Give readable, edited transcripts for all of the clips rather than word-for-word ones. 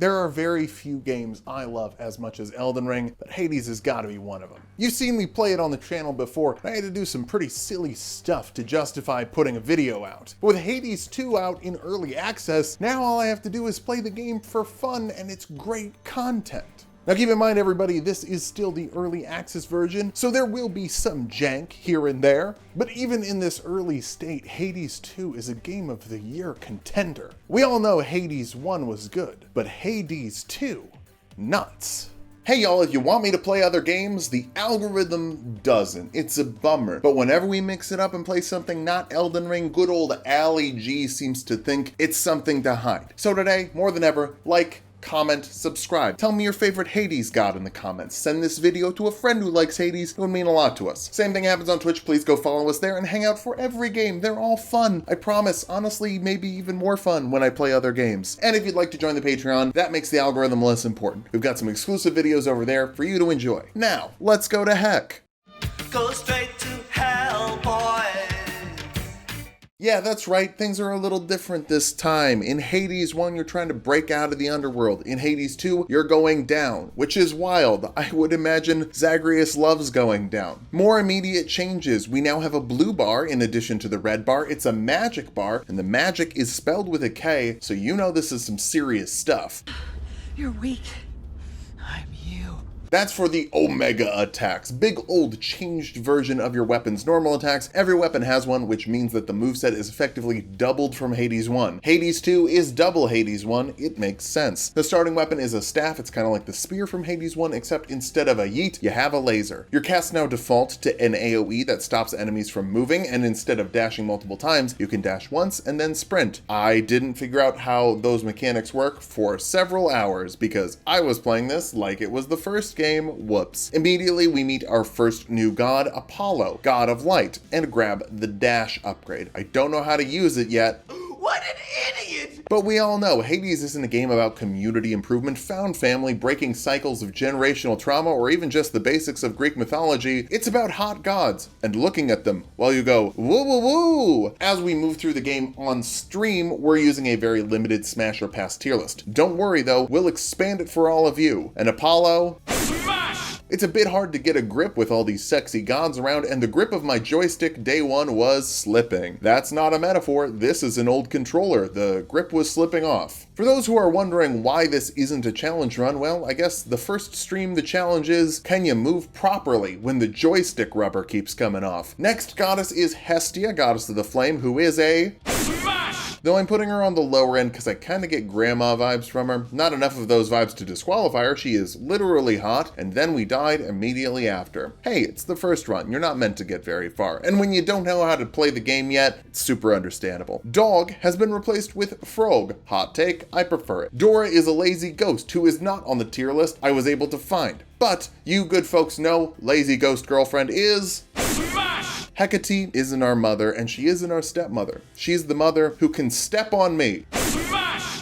There are very few games I love as much as Elden Ring, but Hades has got to be one of them. You've seen me play it on the channel before, and I had to do some pretty silly stuff to justify putting a video out. But with Hades 2 out in early access, now all I have to do is play the game for fun, and it's great content. Now keep in mind everybody, this is still the early access version, so there will be some jank here and there, but even in this early state, Hades 2 is a Game of the Year contender. We all know Hades 1 was good, but Hades 2, nuts. Hey y'all, if you want me to play other games, the algorithm doesn't. It's a bummer. But whenever we mix it up and play something not Elden Ring, good old Ali G seems to think it's something to hide. So today, more than ever, like, comment, subscribe. Tell me your favorite Hades god in the comments. Send this video to a friend who likes Hades. It would mean a lot to us. Same thing happens on Twitch. Please go follow us there and hang out for every game. They're all fun. I promise. Honestly, maybe even more fun when I play other games. And if you'd like to join the Patreon, that makes the algorithm less important. We've got some exclusive videos over there for you to enjoy. Now, let's go to heck. Go straight to hell, boy. Yeah, that's right, things are a little different this time. In Hades 1, you're trying to break out of the underworld. In Hades 2, you're going down, which is wild. I would imagine Zagreus loves going down. More immediate changes. We now have a blue bar in addition to the red bar. It's a magic bar, and the magic is spelled with a K, so you know this is some serious stuff. You're weak. I'm you. That's for the Omega attacks, big old changed version of your weapon's normal attacks. Every weapon has one, which means that the moveset is effectively doubled from Hades 1. Hades 2 is double Hades 1, it makes sense. The starting weapon is a staff, it's kind of like the spear from Hades 1, except instead of a yeet, you have a laser. Your casts now default to an AoE that stops enemies from moving, and instead of dashing multiple times, you can dash once and then sprint. I didn't figure out how those mechanics work for several hours, because I was playing this like it was the first game. Whoops. Immediately we meet our first new god, Apollo, god of light, and grab the dash upgrade. I don't know how to use it yet. What an idiot! But we all know Hades isn't a game about community improvement, found family, breaking cycles of generational trauma, or even just the basics of Greek mythology. It's about hot gods and looking at them while you go, woo woo woo! As we move through the game on stream, we're using a very limited smash or pass tier list. Don't worry though, we'll expand it for all of you. And Apollo, it's a bit hard to get a grip with all these sexy gods around, and the grip of my joystick day one was slipping. That's not a metaphor, this is an old controller. The grip was slipping off. For those who are wondering why this isn't a challenge run, well, I guess the first stream the challenge is, can you move properly when the joystick rubber keeps coming off? Next goddess is Hestia, goddess of the flame, who is a though I'm putting her on the lower end because I kind of get grandma vibes from her. Not enough of those vibes to disqualify her. She is literally hot, and then we died immediately after. Hey, it's the first run. You're not meant to get very far. And when you don't know how to play the game yet, it's super understandable. Dog has been replaced with Frog. Hot take, I prefer it. Dora is a lazy ghost who is not on the tier list I was able to find. But you good folks know lazy ghost girlfriend is Hecate isn't our mother, and she isn't our stepmother. She's the mother who can step on me.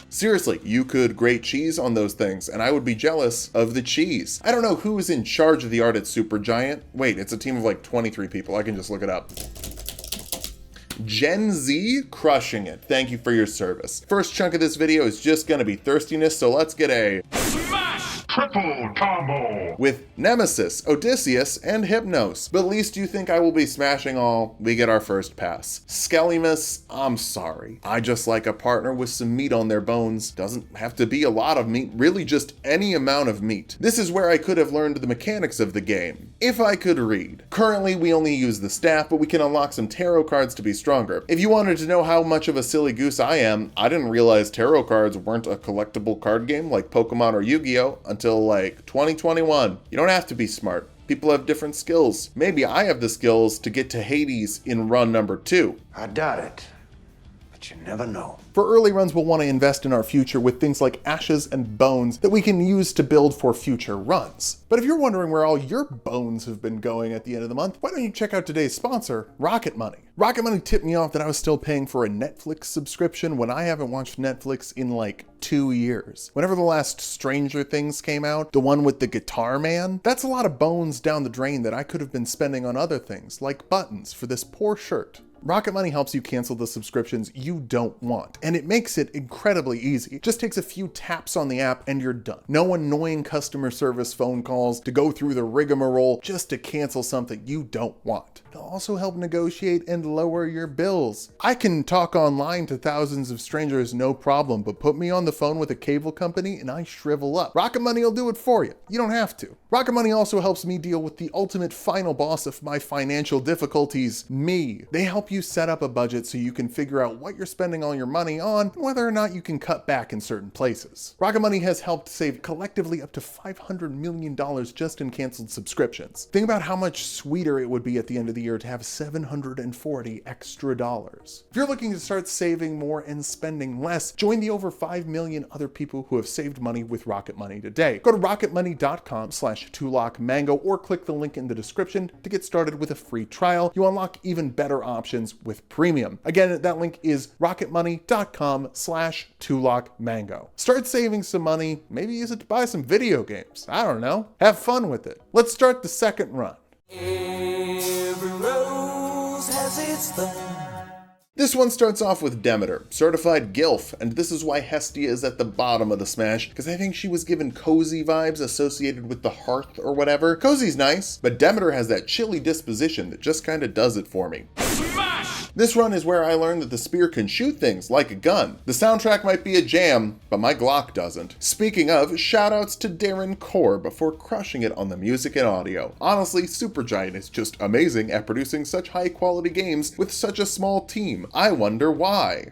Seriously, you could grate cheese on those things, and I would be jealous of the cheese. I don't know who is in charge of the art at Supergiant. Wait, it's a team of like 23 people. I can just look it up. Gen Z, crushing it. Thank you for your service. First chunk of this video is just gonna be thirstiness, so let's get a triple combo with Nemesis, Odysseus, and Hypnos. But at least you think I will be smashing all. We get our first pass. Skellimus, I'm sorry. I just like a partner with some meat on their bones. Doesn't have to be a lot of meat, really just any amount of meat. This is where I could have learned the mechanics of the game, if I could read. Currently, we only use the staff, but we can unlock some tarot cards to be stronger. If you wanted to know how much of a silly goose I am, I didn't realize tarot cards weren't a collectible card game like Pokemon or Yu-Gi-Oh! Until like 2021. You don't have to be smart. People have different skills. Maybe I have the skills to get to Hades in run number 2. I doubt it, but you never know. For early runs, we'll want to invest in our future with things like ashes and bones that we can use to build for future runs. But if you're wondering where all your bones have been going at the end of the month, why don't you check out today's sponsor, Rocket Money. Rocket Money tipped me off that I was still paying for a Netflix subscription when I haven't watched Netflix in like 2 years. Whenever the last Stranger Things came out, the one with the guitar man, that's a lot of bones down the drain that I could have been spending on other things, like buttons for this poor shirt. Rocket Money helps you cancel the subscriptions you don't want, and it makes it incredibly easy. It just takes a few taps on the app and you're done. No annoying customer service phone calls to go through the rigmarole just to cancel something you don't want. They'll also help negotiate and lower your bills. I can talk online to thousands of strangers no problem, but put me on the phone with a cable company and I shrivel up. Rocket Money will do it for you. You don't have to. Rocket Money also helps me deal with the ultimate final boss of my financial difficulties, me. They help you set up a budget so you can figure out what you're spending all your money on and whether or not you can cut back in certain places. Rocket Money has helped save collectively up to $500 million just in canceled subscriptions. Think about how much sweeter it would be at the end of the year to have $740 extra dollars. If you're looking to start saving more and spending less, join the over 5 million other people who have saved money with Rocket Money today. Go to rocketmoney.com/2lockmango or click the link in the description to get started with a free trial. You unlock even better options with premium. Again, that link is rocketmoney.com/2lockmango. Start saving some money, maybe use it to buy some video games. I don't know. Have fun with it. Let's start the second run. Every rose has its thorn. This one starts off with Demeter, certified GILF, and this is why Hestia is at the bottom of the smash, because I think she was given cozy vibes associated with the hearth or whatever. Cozy's nice, but Demeter has that chilly disposition that just kinda does it for me. This run is where I learned that the spear can shoot things like a gun. The soundtrack might be a jam, but my Glock doesn't. Speaking of, shoutouts to Darren Korb for crushing it on the music and audio. Honestly, Supergiant is just amazing at producing such high quality games with such a small team. I wonder why.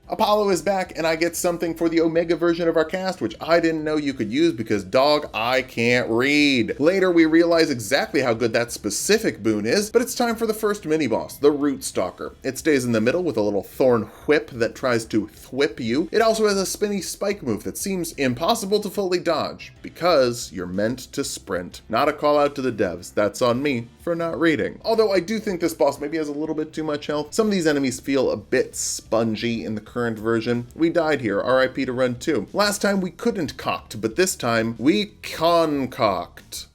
Apollo is back, and I get something for the Omega version of our cast, which I didn't know you could use because, dog, I can't read. Later, we realize exactly how good that specific boon is, but it's time for the first mini-boss, the Root Stalker. It stays in the middle with a little thorn whip that tries to thwip you. It also has a spinny spike move that seems impossible to fully dodge, because you're meant to sprint. Not a call out to the devs, that's on me for not reading. Although I do think this boss maybe has a little bit too much health. Some of these enemies feel a bit spongy in the current version. We died here, RIP to Run 2. Last time we couldn't cocked, but this time we concocked.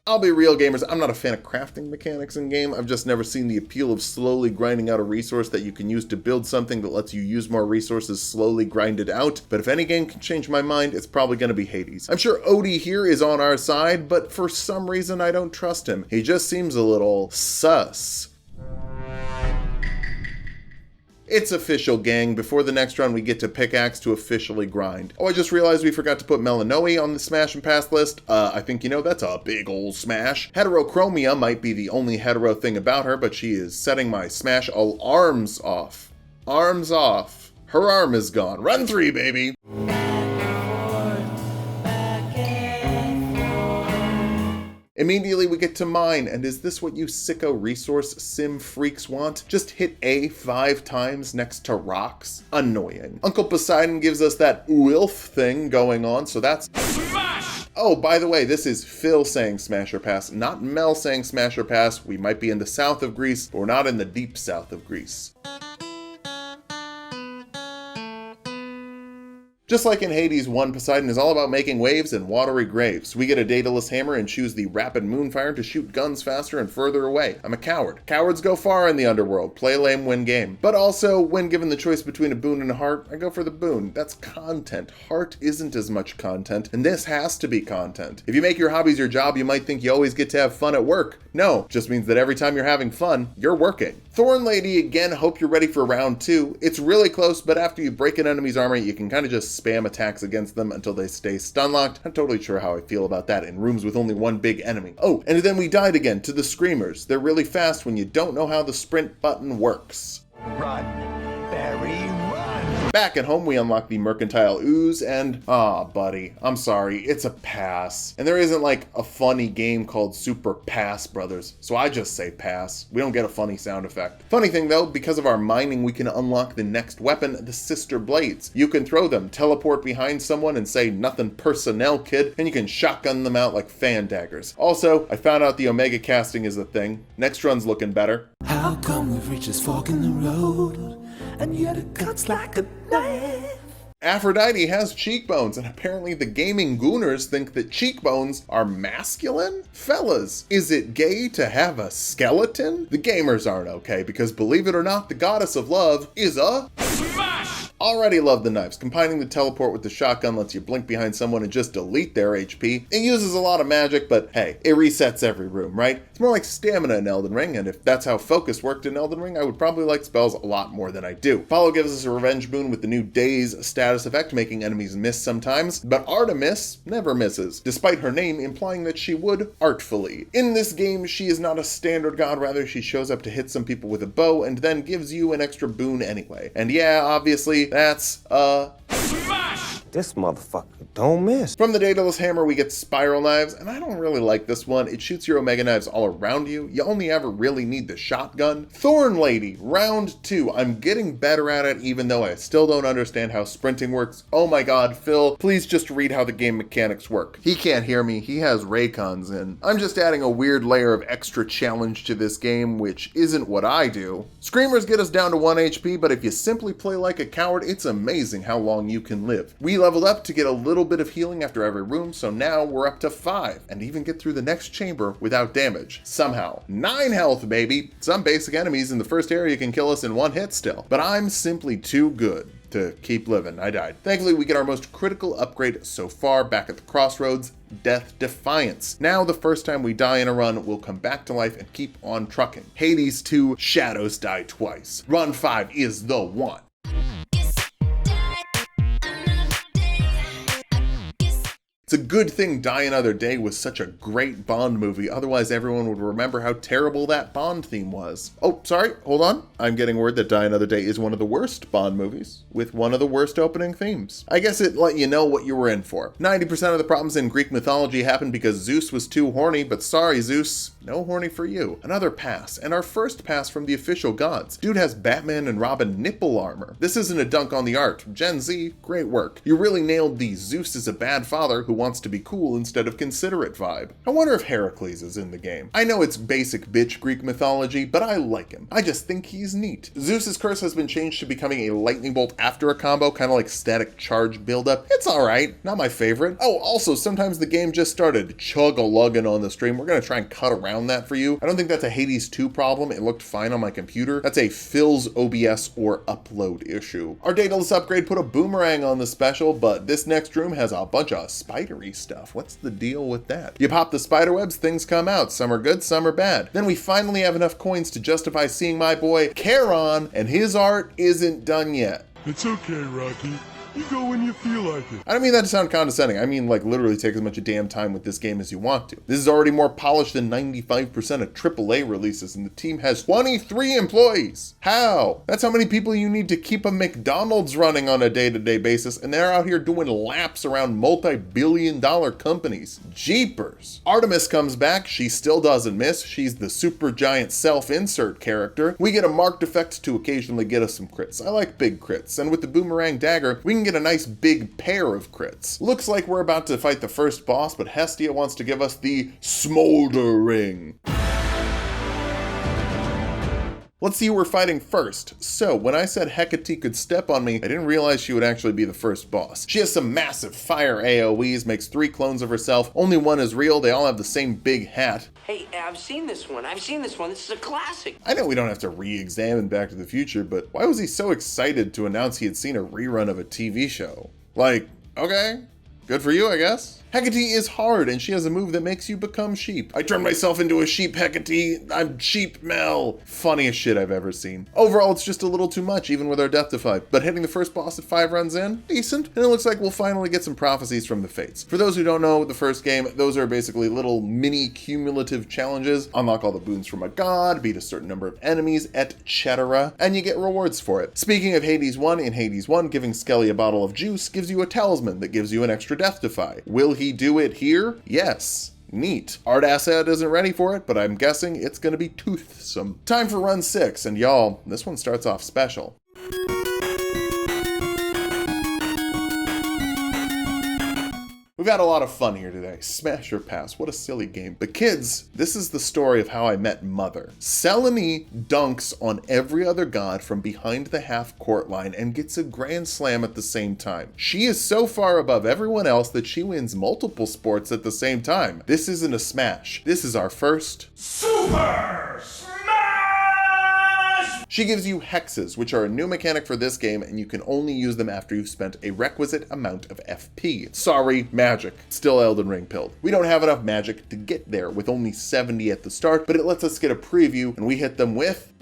I'll be real, gamers, I'm not a fan of crafting mechanics in game. I've just never seen the appeal of slowly grinding out a resource that you can use to build something that lets you use more resources slowly grinded out. But if any game can change my mind, it's probably gonna be Hades. I'm sure Odie here is on our side, but for some reason I don't trust him. He just seems a little sus. It's official, gang. Before the next run, we get to pickaxe to officially grind. Oh, I just realized we forgot to put Melanoe on the smash and pass list. I think you know that's a big old smash. Heterochromia might be the only hetero thing about her, but she is setting my smash alarms off. Arms off. Her arm is gone. Run 3, baby. Immediately we get to mine, and is this what you sicko resource sim freaks want? Just hit A 5 times next to rocks? Annoying. Uncle Poseidon gives us that wilf thing going on, so that's smash! Oh, by the way, this is Phil saying smash or pass, not Mel saying smash or pass. We might be in the south of Greece, but we're not in the deep south of Greece. Just like in Hades 1, Poseidon is all about making waves and watery graves. We get a Daedalus hammer and choose the rapid moonfire to shoot guns faster and further away. I'm a coward. Cowards go far in the underworld. Play lame, win game. But also, when given the choice between a boon and a heart, I go for the boon. That's content. Heart isn't as much content, and this has to be content. If you make your hobbies your job, you might think you always get to have fun at work. No, just means that every time you're having fun, you're working. Thorn Lady, again, hope you're ready for round 2. It's really close, but after you break an enemy's armor, you can kind of just spam attacks against them until they stay stun locked. I'm totally sure how I feel about that in rooms with only one big enemy. Oh, and then we died again to the Screamers. They're really fast when you don't know how the sprint button works. Run, Barry, run! Back at home, we unlock the Mercantile Ooze, and buddy, I'm sorry, it's a pass. And there isn't like a funny game called Super Pass Brothers, so I just say pass. We don't get a funny sound effect. Funny thing though, because of our mining, we can unlock the next weapon, the Sister Blades. You can throw them, teleport behind someone, and say nothing personnel, kid, and you can shotgun them out like fan daggers. Also, I found out the Omega casting is a thing. Next run's looking better. How come we've reached this fork in the road, and yet it cuts like a knife? Aphrodite has cheekbones, and apparently the gaming gooners think that cheekbones are masculine? Fellas, is it gay to have a skeleton? The gamers aren't okay, because believe it or not, the goddess of love is a Smash! Already love the knives. Combining the teleport with the shotgun lets you blink behind someone and just delete their HP. It uses a lot of magic, but hey, it resets every room, right? It's more like stamina in Elden Ring, and if that's how focus worked in Elden Ring, I would probably like spells a lot more than I do. Follow gives us a revenge boon with the new Daze status effect, making enemies miss sometimes, but Artemis never misses, despite her name implying that she would artfully. In this game, she is not a standard god, rather she shows up to hit some people with a bow and then gives you an extra boon anyway. And yeah, obviously, that's Smash! This motherfucker don't miss. From the Daedalus Hammer, we get Spiral Knives, and I don't really like this one. It shoots your Omega Knives all around you. You only ever really need the shotgun. Thorn Lady, round 2. I'm getting better at it, even though I still don't understand how sprinting works. Oh my god, Phil, please just read how the game mechanics work. He can't hear me, he has Raycons in. I'm just adding a weird layer of extra challenge to this game, which isn't what I do. Screamers get us down to 1 HP, but if you simply play like a coward, it's amazing how long you can live. We leveled up to get a little bit of healing after every room, so now we're up to 5, and even get through the next chamber without damage. Somehow. 9 health, baby! Some basic enemies in the first area can kill us in 1 hit still, but I'm simply too good to keep living. I died. Thankfully, we get our most critical upgrade so far back at the crossroads, Death Defiance. Now, the first time we die in a run, we'll come back to life and keep on trucking. Hades 2, Shadows die twice. Run 5 is the one. It's a good thing Die Another Day was such a great Bond movie, otherwise everyone would remember how terrible that Bond theme was. Oh, sorry, hold on. I'm getting word that Die Another Day is one of the worst Bond movies, with one of the worst opening themes. I guess it let you know what you were in for. 90% of the problems in Greek mythology happened because Zeus was too horny, but sorry Zeus, no horny for you. Another pass, and our first pass from the official gods. Dude has Batman and Robin nipple armor. This isn't a dunk on the art. Gen Z, great work. You really nailed the Zeus is a bad father who wants to be cool instead of considerate vibe. I wonder if Heracles is in the game. I know it's basic bitch Greek mythology, but I like him. I just think he's neat. Zeus's curse has been changed to becoming a lightning bolt after a combo, kind of like static charge buildup. It's alright, not my favorite. Oh, also, sometimes the game just started chug-a-lugging on the stream. We're gonna try and cut around that for you. I don't think that's a Hades 2 problem. It looked fine on my computer. That's a Phil's OBS or upload issue. Our Daedalus upgrade put a boomerang on the special, but this next room has a bunch of spidery stuff. What's the deal with that? You pop the spider webs, things come out. Some are good, some are bad. Then we finally have enough coins to justify seeing my boy Charon, and his art isn't done yet. It's okay, Rocky. You go when you feel like it. I don't mean that to sound condescending. I mean like literally take as much damn time with this game as you want to. This is already more polished than 95% of AAA releases, and the team has 23 employees. How? That's how many people you need to keep a McDonald's running on a day-to-day basis, and they're out here doing laps around multi-billion-dollar companies. Jeepers. Artemis comes back. She still doesn't miss. She's the super giant self-insert character. We get a marked effect to occasionally get us some crits. I like big crits, and with the boomerang dagger, we can get a nice big pair of crits. Looks like we're about to fight the first boss, but Hestia wants to give us the Smoldering. Let's see who we're fighting first. So, when I said Hecate could step on me, I didn't realize she would actually be the first boss. She has some massive fire AoEs, makes 3 clones of herself. Only one is real, they all have the same big hat. Hey, I've seen this one. This is a classic. I know we don't have to re-examine Back to the Future, but why was he so excited to announce he had seen a rerun of a TV show? Like, okay, good for you, I guess. Hecate is hard, and she has a move that makes you become sheep. I turned myself into a sheep, Hecate. I'm Sheep Mel. Funniest shit I've ever seen. Overall, it's just a little too much, even with our Death Defy. But hitting the first boss at 5 runs in, decent. And it looks like we'll finally get some prophecies from the Fates. For those who don't know the first game, those are basically little mini cumulative challenges. Unlock all the boons from a god, beat a certain number of enemies, etc. And you get rewards for it. Speaking of Hades 1, in Hades 1, giving Skelly a bottle of juice gives you a talisman that gives you an extra Death Defy. Will he do it here? Yes. Neat. Art Asset isn't ready for it, but I'm guessing it's gonna be toothsome. Time for run 6, and y'all, this one starts off special. We've had a lot of fun here today. Smash or pass, what a silly game. But kids, this is the story of how I met Mother. Selene dunks on every other god from behind the half-court line and gets a grand slam at the same time. She is so far above everyone else that she wins multiple sports at the same time. This isn't a smash. This is our first Super Smash! She gives you hexes, which are a new mechanic for this game, and you can only use them after you've spent a requisite amount of FP. Sorry, magic. Still Elden Ring pilled. We don't have enough magic to get there with only 70 at the start, but it lets us get a preview, and we hit them with...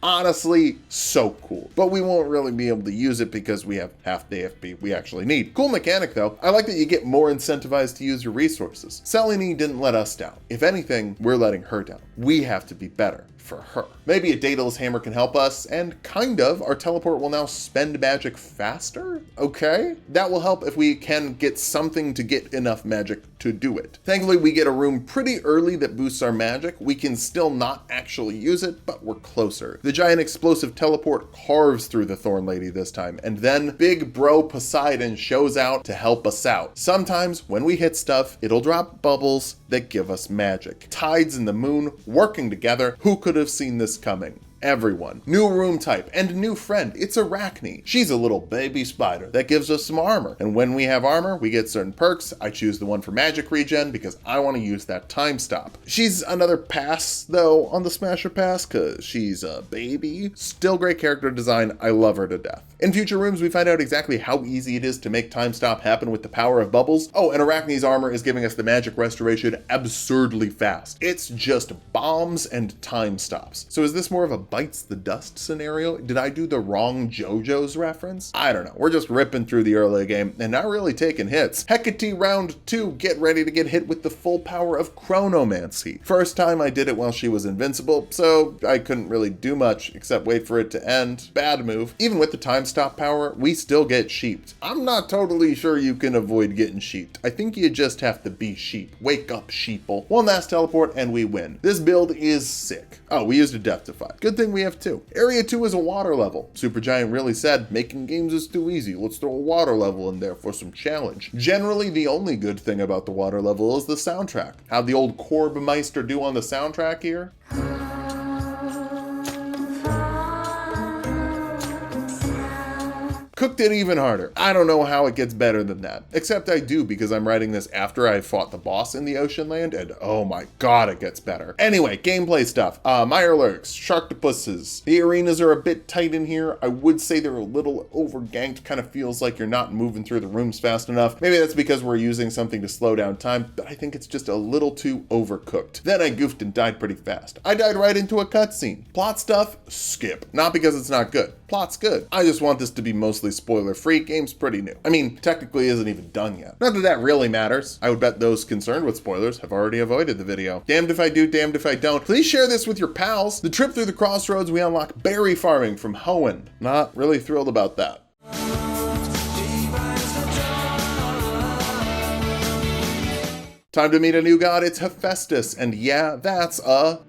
Honestly, so cool. But we won't really be able to use it because we have half the FP we actually need. Cool mechanic though. I like that you get more incentivized to use your resources. Selene didn't let us down. If anything, we're letting her down. We have to be better for her. Maybe a Daedalus hammer can help us, and kind of, our teleport will now spend magic faster? Okay. That will help if we can get something to get enough magic to do it. Thankfully, we get a room pretty early that boosts our magic. We can still not actually use it, but we're closer. The giant explosive teleport carves through the Thorn Lady this time, and then big bro Poseidon shows out to help us out. Sometimes when we hit stuff, it'll drop bubbles that give us magic. Tides and the moon working together. Who could have seen this coming? Everyone. New room type and new friend. It's Arachne. She's a little baby spider that gives us some armor. And when we have armor, we get certain perks. I choose the one for magic regen because I want to use that time stop. She's another pass though on the Smasher Pass because she's a baby. Still great character design. I love her to death. In future rooms, we find out exactly how easy it is to make time stop happen with the power of bubbles. Oh, and Arachne's armor is giving us the magic restoration absurdly fast. It's just bombs and time stops. So is this more of a bites the dust scenario? Did I do the wrong JoJo's reference? I don't know. We're just ripping through the early game and not really taking hits. Hecate round 2, get ready to get hit with the full power of Chronomancy. First time I did it while she was invincible, so I couldn't really do much except wait for it to end. Bad move. Even with the time stop power, we still get sheeped. I'm not totally sure you can avoid getting sheeped. I think you just have to be sheep. Wake up, sheeple. One last teleport and we win. This build is sick. Oh, we used a death defy. Good thing we have two. Area 2 is a water level. Supergiant really said, making games is too easy. Let's throw a water level in there for some challenge. Generally, the only good thing about the water level is the soundtrack. How'd the old Korbmeister do on the soundtrack here? Cooked it even harder. I don't know how it gets better than that. Except I do because I'm writing this after I fought the boss in the ocean land, and oh my god, it gets better. Anyway, gameplay stuff. Mirelurks, Sharktopusses. The arenas are a bit tight in here. I would say they're a little overganked. Kind of feels like you're not moving through the rooms fast enough. Maybe that's because we're using something to slow down time, but I think it's just a little too overcooked. Then I goofed and died pretty fast. I died right into a cutscene. Plot stuff, skip. Not because it's not good. Plot's good. I just want this to be mostly spoiler-free. Game's pretty new. I mean, technically isn't even done yet. Not that that really matters. I would bet those concerned with spoilers have already avoided the video. Damned if I do, damned if I don't. Please share this with your pals. The trip through the crossroads, we unlock berry farming from Hoenn. Not really thrilled about that. Time to meet a new god. It's Hephaestus, and yeah, that's a...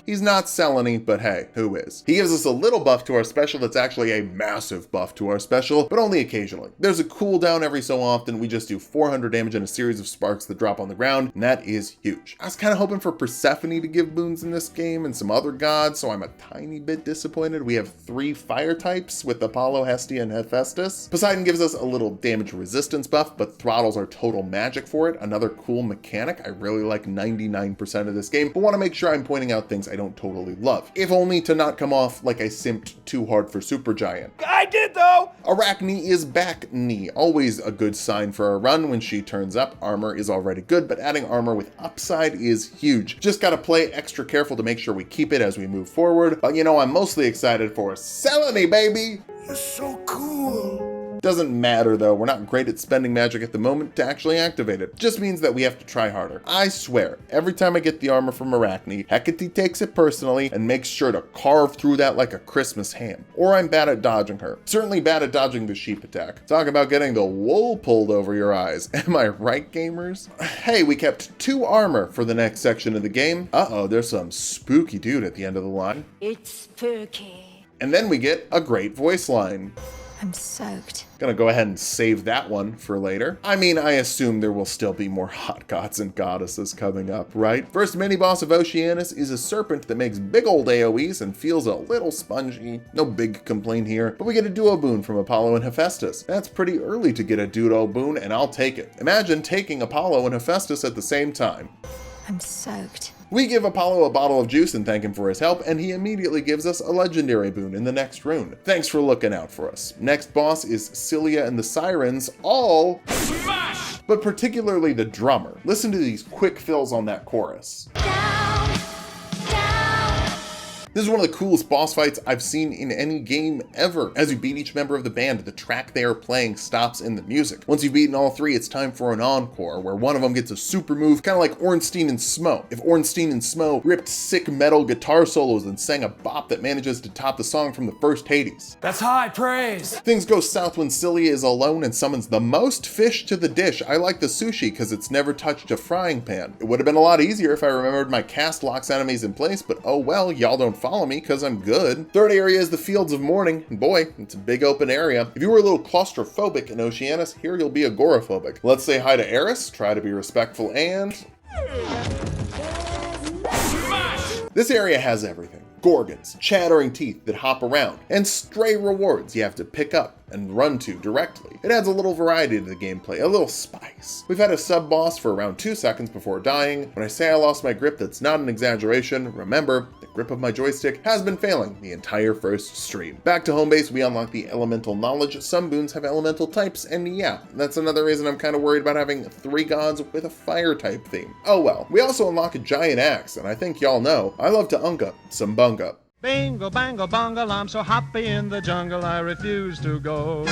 He's not Selene, but hey, who is? He gives us a little buff to our special that's actually a massive buff to our special, but only occasionally. There's a cooldown every so often. We just do 400 damage and a series of sparks that drop on the ground, and that is huge. I was kind of hoping for Persephone to give boons in this game and some other gods, so I'm a tiny bit disappointed. We have 3 fire types with Apollo, Hestia, and Hephaestus. Poseidon gives us a little damage resistance buff, but throttles our total magic for it. Another cool mechanic. I really like 99% of this game, but want to make sure I'm pointing out things I don't totally love. If only to not come off like I simped too hard for Supergiant. I did though! Arachne is back knee. Always a good sign for a run when she turns up. Armor is already good, but adding armor with upside is huge. Just gotta play extra careful to make sure we keep it as we move forward. But you know, I'm mostly excited for Selene, baby! You're so cool! Doesn't matter though, we're not great at spending magic at the moment to actually activate it. Just means that we have to try harder. I swear, every time I get the armor from Arachne, Hecate takes it personally and makes sure to carve through that like a Christmas ham. Or I'm bad at dodging her. Certainly bad at dodging the sheep attack. Talk about getting the wool pulled over your eyes. Am I right, gamers? Hey, we kept 2 armor for the next section of the game. Uh-oh, there's some spooky dude at the end of the line. It's spooky. And then we get a great voice line. I'm soaked. Gonna go ahead and save that one for later. I mean, I assume there will still be more hot gods and goddesses coming up, right? First mini-boss of Oceanus is a serpent that makes big old AoEs and feels a little spongy. No big complaint here, but we get a duo boon from Apollo and Hephaestus. That's pretty early to get a duo boon, and I'll take it. Imagine taking Apollo and Hephaestus at the same time. I'm soaked. We give Apollo a bottle of juice and thank him for his help, and he immediately gives us a legendary boon in the next rune. Thanks for looking out for us. Next boss is Cilia and the Sirens, all smash! But particularly the drummer. Listen to these quick fills on that chorus. This is one of the coolest boss fights I've seen in any game ever. As you beat each member of the band, the track they are playing stops in the music. Once you've beaten all three, it's time for an encore, where one of them gets a super move, kind of like Ornstein and Smo. If Ornstein and Smo ripped sick metal guitar solos and sang a bop that manages to top the song from the first Hades. That's high praise. Things go south when Cilia is alone and summons the most fish to the dish. I like the sushi because it's never touched a frying pan. It would have been a lot easier if I remembered my cast locks enemies in place, but oh well, y'all don't follow me because I'm good. Third area is the Fields of Mourning, and boy, it's a big open area. If you were a little claustrophobic in Oceanus, here you'll be agoraphobic. Let's say hi to Eris, try to be respectful, and... This area has everything. Gorgons, chattering teeth that hop around, and stray rewards you have to pick up and run to directly. It adds a little variety to the gameplay, a little spice. We've had a sub-boss for around 2 seconds before dying. When I say I lost my grip, that's not an exaggeration. Remember, the grip of my joystick has been failing the entire first stream. Back to home base, we unlock the elemental knowledge. Some boons have elemental types, and yeah, that's another reason I'm kind of worried about having 3 gods with a fire type theme. Oh well. We also unlock a giant axe, and I think y'all know, I love to unka some bunga. Bingo, bango, bungle, I'm so happy in the jungle, I refuse to go.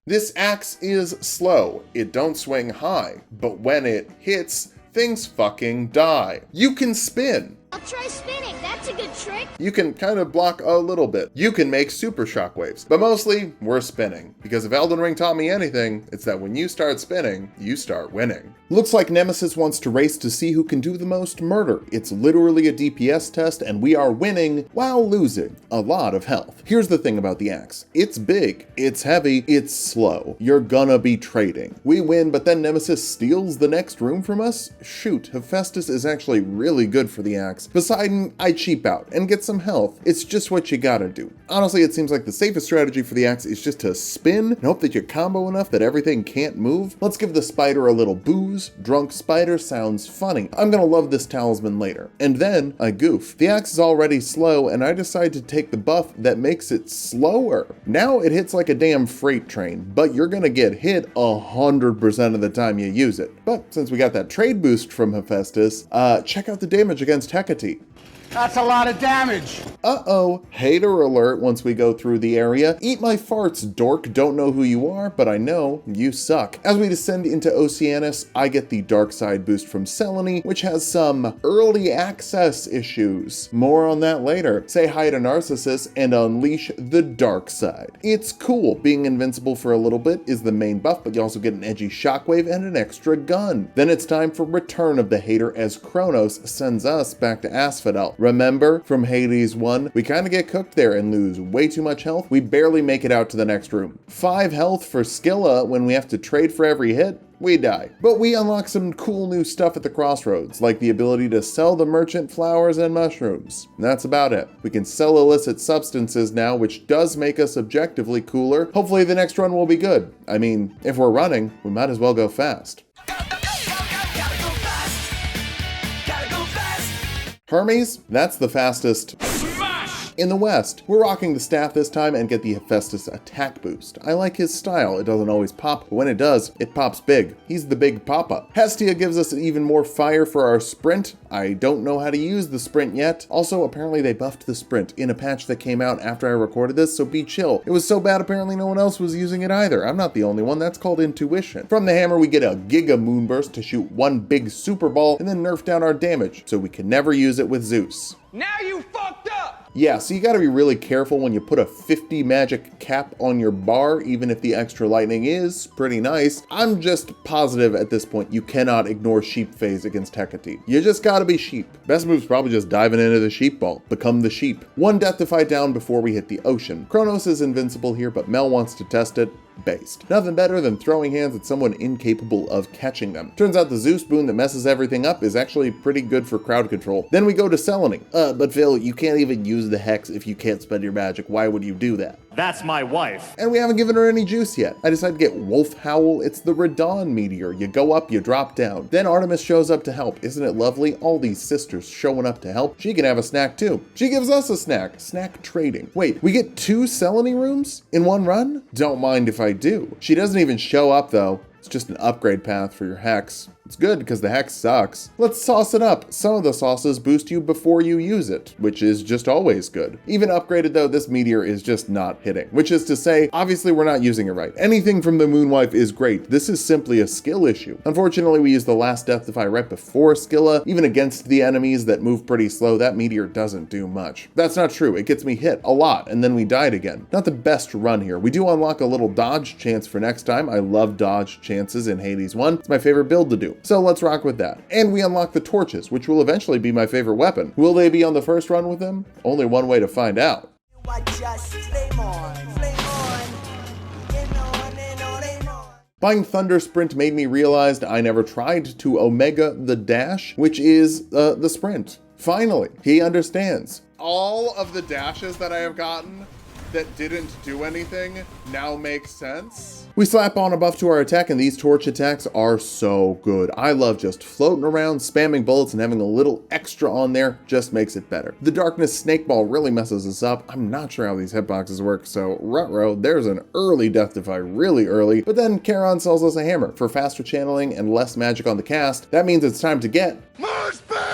This axe is slow. It don't swing high, but when it hits, things fucking die. You can spin. I'll try spinning. That's a good trick. You can kind of block a little bit. You can make super shockwaves, but mostly we're spinning. Because if Elden Ring taught me anything, it's that when you start spinning, you start winning. Looks like Nemesis wants to race to see who can do the most murder. It's literally a DPS test, and we are winning while losing a lot of health. Here's the thing about the axe. It's big, it's heavy, it's slow. You're gonna be trading. We win, but then Nemesis steals the next room from us? Shoot, Hephaestus is actually really good for the axe. Poseidon, I cheap out and get some health. It's just what you gotta do. Honestly, it seems like the safest strategy for the axe is just to spin and hope that you combo enough that everything can't move. Let's give the spider a little booze. Drunk spider sounds funny. I'm gonna love this talisman later. And then I goof. The axe is already slow and I decide to take the buff that makes it slower. Now it hits like a damn freight train, but you're gonna get hit 100% of the time you use it. But since we got that trade boost from Hephaestus, check out the damage against Hecate. That's a lot of damage. Uh-oh, hater alert once we go through the area. Eat my farts, dork. Don't know who you are, but I know you suck. As we descend into Oceanus, I get the dark side boost from Selene, which has some early access issues. More on that later. Say hi to Narcissus and unleash the dark side. It's cool. Being invincible for a little bit is the main buff, but you also get an edgy shockwave and an extra gun. Then it's time for Return of the Hater as Kronos sends us back to Asphodel. Remember from Hades 1, we kind of get cooked there and lose way too much health. We barely make it out to the next room. 5 health for Scylla when we have to trade for every hit. We die. But we unlock some cool new stuff at the crossroads, like the ability to sell the merchant flowers and mushrooms. And that's about it. We can sell illicit substances now, which does make us objectively cooler. Hopefully the next run will be good. I mean, if we're running, we might as well go fast. Hermes, that's the fastest. In the West, we're rocking the staff this time and get the Hephaestus attack boost. I like his style. It doesn't always pop, but when it does, it pops big. He's the big papa. Hestia gives us even more fire for our sprint. I don't know how to use the sprint yet. Also, apparently they buffed the sprint in a patch that came out after I recorded this, so be chill. It was so bad apparently no one else was using it either. I'm not the only one. That's called intuition. From the hammer, we get a Giga Moonburst to shoot one big super ball and then nerf down our damage, so we can never use it with Zeus. Now you fucked up! Yeah, so you gotta be really careful when you put a 50 magic cap on your bar, even if the extra lightning is pretty nice. I'm just positive at this point you cannot ignore sheep phase against Hecate. You just gotta be sheep. Best move's probably just diving into the sheep ball. Become the sheep. One death to fight down before we hit the ocean. Kronos is invincible here, but Mel wants to test it. Based. Nothing better than throwing hands at someone incapable of catching them. Turns out the Zeus boon that messes everything up is actually pretty good for crowd control. Then we go to Selene. But Phil, you can't even use the hex if you can't spend your magic. Why would you do that? That's my wife. And we haven't given her any juice yet. I decided to get Wolf Howl. It's the Radon meteor. You go up, you drop down. Then Artemis shows up to help. Isn't it lovely? All these sisters showing up to help. She can have a snack too. She gives us a snack. Snack trading. Wait, we get 2 Selene rooms in one run? Don't mind if I do. She doesn't even show up though. It's just an upgrade path for your hex. It's good because the hex sucks. Let's sauce it up. Some of the sauces boost you before you use it, which is just always good. Even upgraded though, this meteor is just not hitting, which is to say, obviously we're not using it right. Anything from the Moonwife is great. This is simply a skill issue. Unfortunately, we used the last Death Defy right before Skilla. Even against the enemies that move pretty slow, that meteor doesn't do much. That's not true. It gets me hit a lot and then we died again. Not the best run here. We do unlock a little dodge chance for next time. I love dodge chances in Hades 1. It's my favorite build to do. So let's rock with that. And we unlock the torches, which will eventually be my favorite weapon. Will they be on the first run with them? Only one way to find out. Buying Thunder Sprint made me realize I never tried to Omega the Dash, which is the sprint. Finally, he understands. All of the dashes that I have gotten that didn't do anything now make sense. We slap on a buff to our attack and these torch attacks are so good. I love just floating around, spamming bullets and having a little extra on there just makes it better. The Darkness Snake Ball really messes us up. I'm not sure how these hitboxes work, so ruh-roh, there's an early Death Defy really early, but then Charon sells us a hammer for faster channeling and less magic on the cast. That means it's time to get more spam!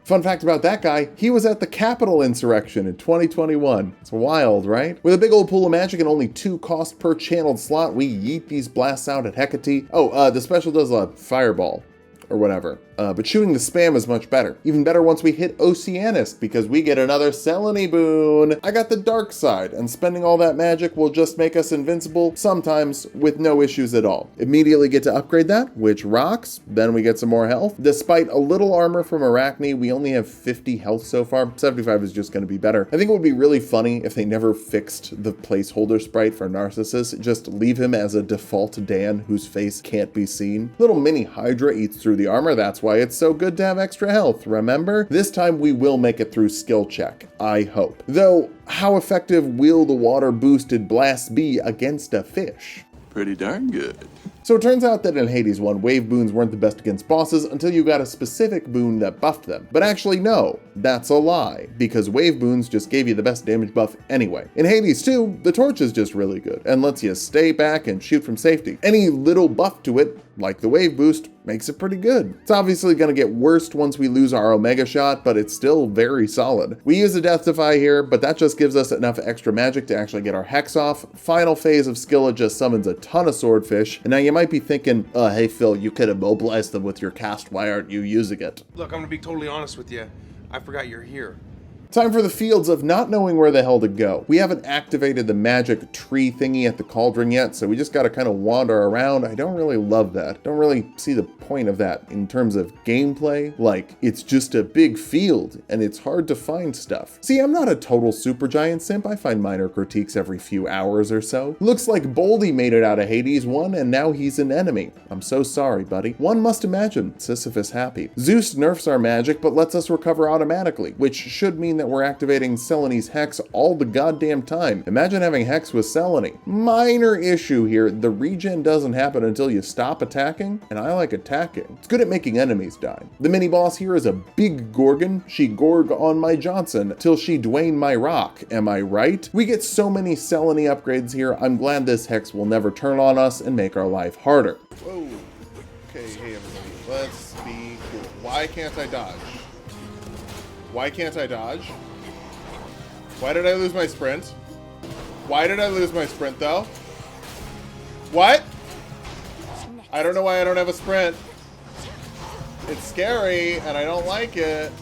Fun fact about that guy, he was at the Capitol insurrection in 2021. It's wild, right? With a big old pool of magic and only 2 cost per channeled slot, we yeet these blasts out at Hecate. Oh, the special does a fireball or whatever. But shooting the spam is much better. Even better once we hit Oceanist because we get another Selene boon. I got the dark side and spending all that magic will just make us invincible, sometimes with no issues at all. Immediately get to upgrade that, which rocks. Then we get some more health. Despite a little armor from Arachne, we only have 50 health so far. 75 is just gonna be better. I think it would be really funny if they never fixed the placeholder sprite for Narcissus. Just leave him as a default Dan whose face can't be seen. Little mini Hydra eats through the armor. That's why it's so good to have extra health, remember? This time we will make it through skill check, I hope. Though, how effective will the water boosted blast be against a fish? Pretty darn good. So it turns out that in Hades 1, wave boons weren't the best against bosses until you got a specific boon that buffed them. But actually no, that's a lie, because wave boons just gave you the best damage buff anyway. In Hades 2, the torch is just really good and lets you stay back and shoot from safety. Any little buff to it, like the wave boost, makes it pretty good. It's obviously gonna get worse once we lose our Omega shot, but it's still very solid. We use a Death Defy here, but that just gives us enough extra magic to actually get our hex off. Final phase of Skilla just summons a ton of swordfish, and now you might be thinking, hey Phil, you could immobilize them with your cast, why aren't you using it? Look, I'm gonna be totally honest with you. I forgot you're here. Time for the fields of not knowing where the hell to go. We haven't activated the magic tree thingy at the cauldron yet, so we just gotta kind of wander around. I don't really love that. Don't really see the point of that in terms of gameplay. Like, it's just a big field, and it's hard to find stuff. See, I'm not a total supergiant simp. I find minor critiques every few hours or so. Looks like Boldy made it out of Hades 1, and now he's an enemy. I'm so sorry, buddy. One must imagine Sisyphus happy. Zeus nerfs our magic, but lets us recover automatically, which should mean that we're activating Selene's Hex all the goddamn time. Imagine having Hex with Selene. Minor issue here, the regen doesn't happen until you stop attacking, and I like attacking. It's good at making enemies die. The mini boss here is a big Gorgon. She Gorg on my Johnson till she Dwayne my rock, am I right? We get so many Selene upgrades here, I'm glad this Hex will never turn on us and make our life harder. Whoa. Okay, hey everybody, let's be cool. Why can't I dodge? Why can't I dodge? Why did I lose my sprint? Why did I lose my sprint though? What? I don't know why I don't have a sprint. It's scary and I don't like it.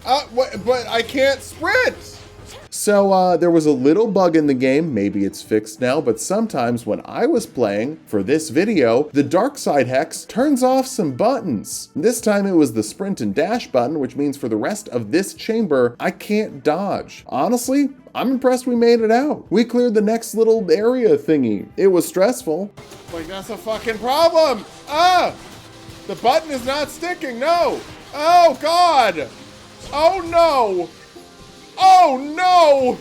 But I can't sprint! So there was a little bug in the game, maybe it's fixed now, but sometimes when I was playing for this video, the dark side hex turns off some buttons. This time it was the sprint and dash button, which means for the rest of this chamber, I can't dodge. Honestly, I'm impressed we made it out. We cleared the next little area thingy. It was stressful. Like, that's a fucking problem. The button is not sticking, no. Oh God. Oh no. Oh no!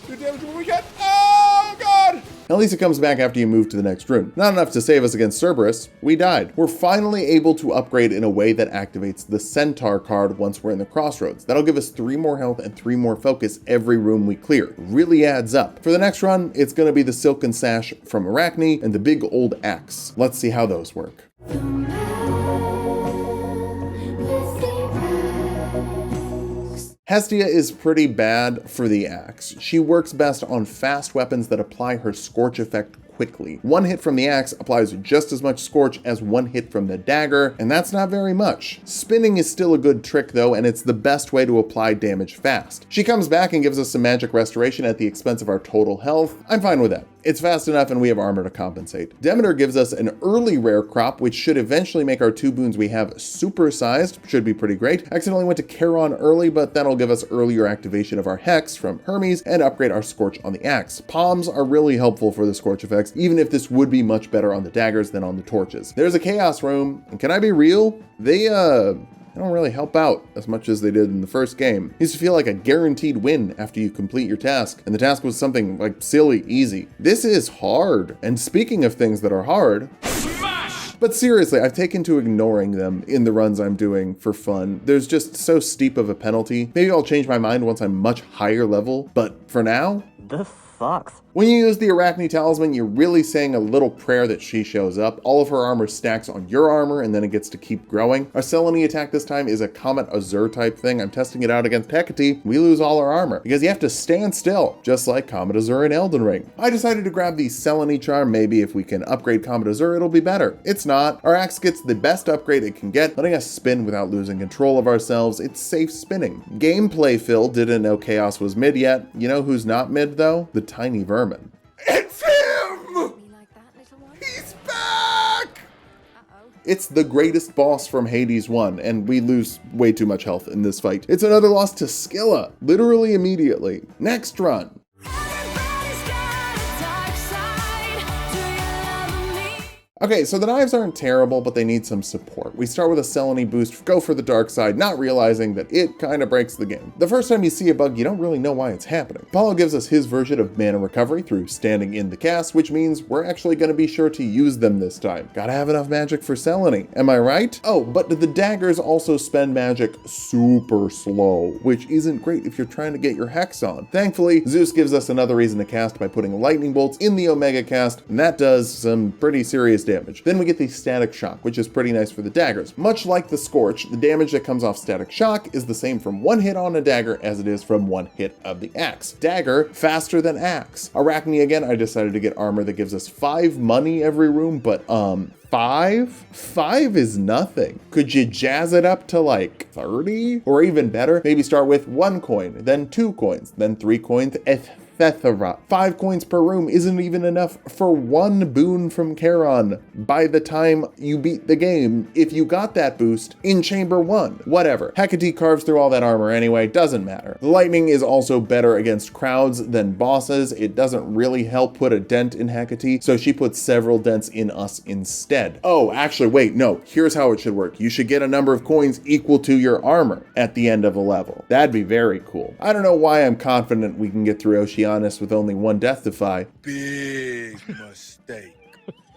Do damage when we can. Oh God! At least it comes back after you move to the next room. Not enough to save us against Cerberus. We died. We're finally able to upgrade in a way that activates the Centaur card once we're in the crossroads. That'll give us 3 more health and 3 more focus every room we clear. Really adds up. For the next run, it's gonna be the Silken Sash from Arachne and the big old axe. Let's see how those work. Hestia is pretty bad for the axe. She works best on fast weapons that apply her scorch effect quickly. 1 hit from the axe applies just as much scorch as 1 hit from the dagger, and that's not very much. Spinning is still a good trick though, and it's the best way to apply damage fast. She comes back and gives us some magic restoration at the expense of our total health. I'm fine with that. It's fast enough and we have armor to compensate. Demeter gives us an early rare crop, which should eventually make our 2 boons we have supersized, should be pretty great. Accidentally went to Charon early, but that'll give us earlier activation of our Hex from Hermes and upgrade our Scorch on the axe. Palms are really helpful for the Scorch effects, even if this would be much better on the daggers than on the torches. There's a Chaos room, and can I be real? They don't really help out as much as they did in the first game. It used to feel like a guaranteed win after you complete your task, and the task was something like silly easy. This is hard. And speaking of things that are hard, but seriously, I've taken to ignoring them in the runs I'm doing for fun. There's just so steep of a penalty. Maybe I'll change my mind once I'm much higher level, but for now, this sucks. When you use the Arachne Talisman, you're really saying a little prayer that she shows up. All of her armor stacks on your armor, and then it gets to keep growing. Our Selene attack this time is a Comet Azure type thing. I'm testing it out against Hecate. We lose all our armor, because you have to stand still, just like Comet Azure in Elden Ring. I decided to grab the Selene charm. Maybe if we can upgrade Comet Azure, it'll be better. It's not. Our axe gets the best upgrade it can get, letting us spin without losing control of ourselves. It's safe spinning. Gameplay Phil didn't know Chaos was mid yet. You know who's not mid though? The tiny vermin. It's him! He's back! It's the greatest boss from Hades 1, and we lose way too much health in this fight. It's another loss to Scylla, literally immediately. Next run. Okay, so the knives aren't terrible, but they need some support. We start with a Selene boost, go for the dark side, not realizing that it kind of breaks the game. The first time you see a bug, you don't really know why it's happening. Apollo gives us his version of mana recovery through standing in the cast, which means we're actually going to be sure to use them this time. Gotta have enough magic for Selene, am I right? Oh, but the daggers also spend magic super slow, which isn't great if you're trying to get your hex on. Thankfully, Zeus gives us another reason to cast by putting lightning bolts in the Omega cast, and that does some pretty serious damage. Then we get the static shock, which is pretty nice for the daggers. Much like the Scorch, the damage that comes off static shock is the same from 1 hit on a dagger as it is from 1 hit of the axe. Dagger, faster than axe. Arachne again, I decided to get armor that gives us 5 money every room, but 5? 5 is nothing. Could you jazz it up to like 30? Or even better, maybe start with 1 coin, then 2 coins, then 3 coins, etc. 5 coins per room isn't even enough for 1 boon from Charon by the time you beat the game if you got that boost in chamber 1. Whatever. Hecate carves through all that armor anyway, doesn't matter. The lightning is also better against crowds than bosses. It doesn't really help put a dent in Hecate, so she puts several dents in us instead. Oh, actually, wait, no. Here's how it should work. You should get a number of coins equal to your armor at the end of a level. That'd be very cool. I don't know why I'm confident we can get through Oceanus with only 1 Death-defy. Big mistake.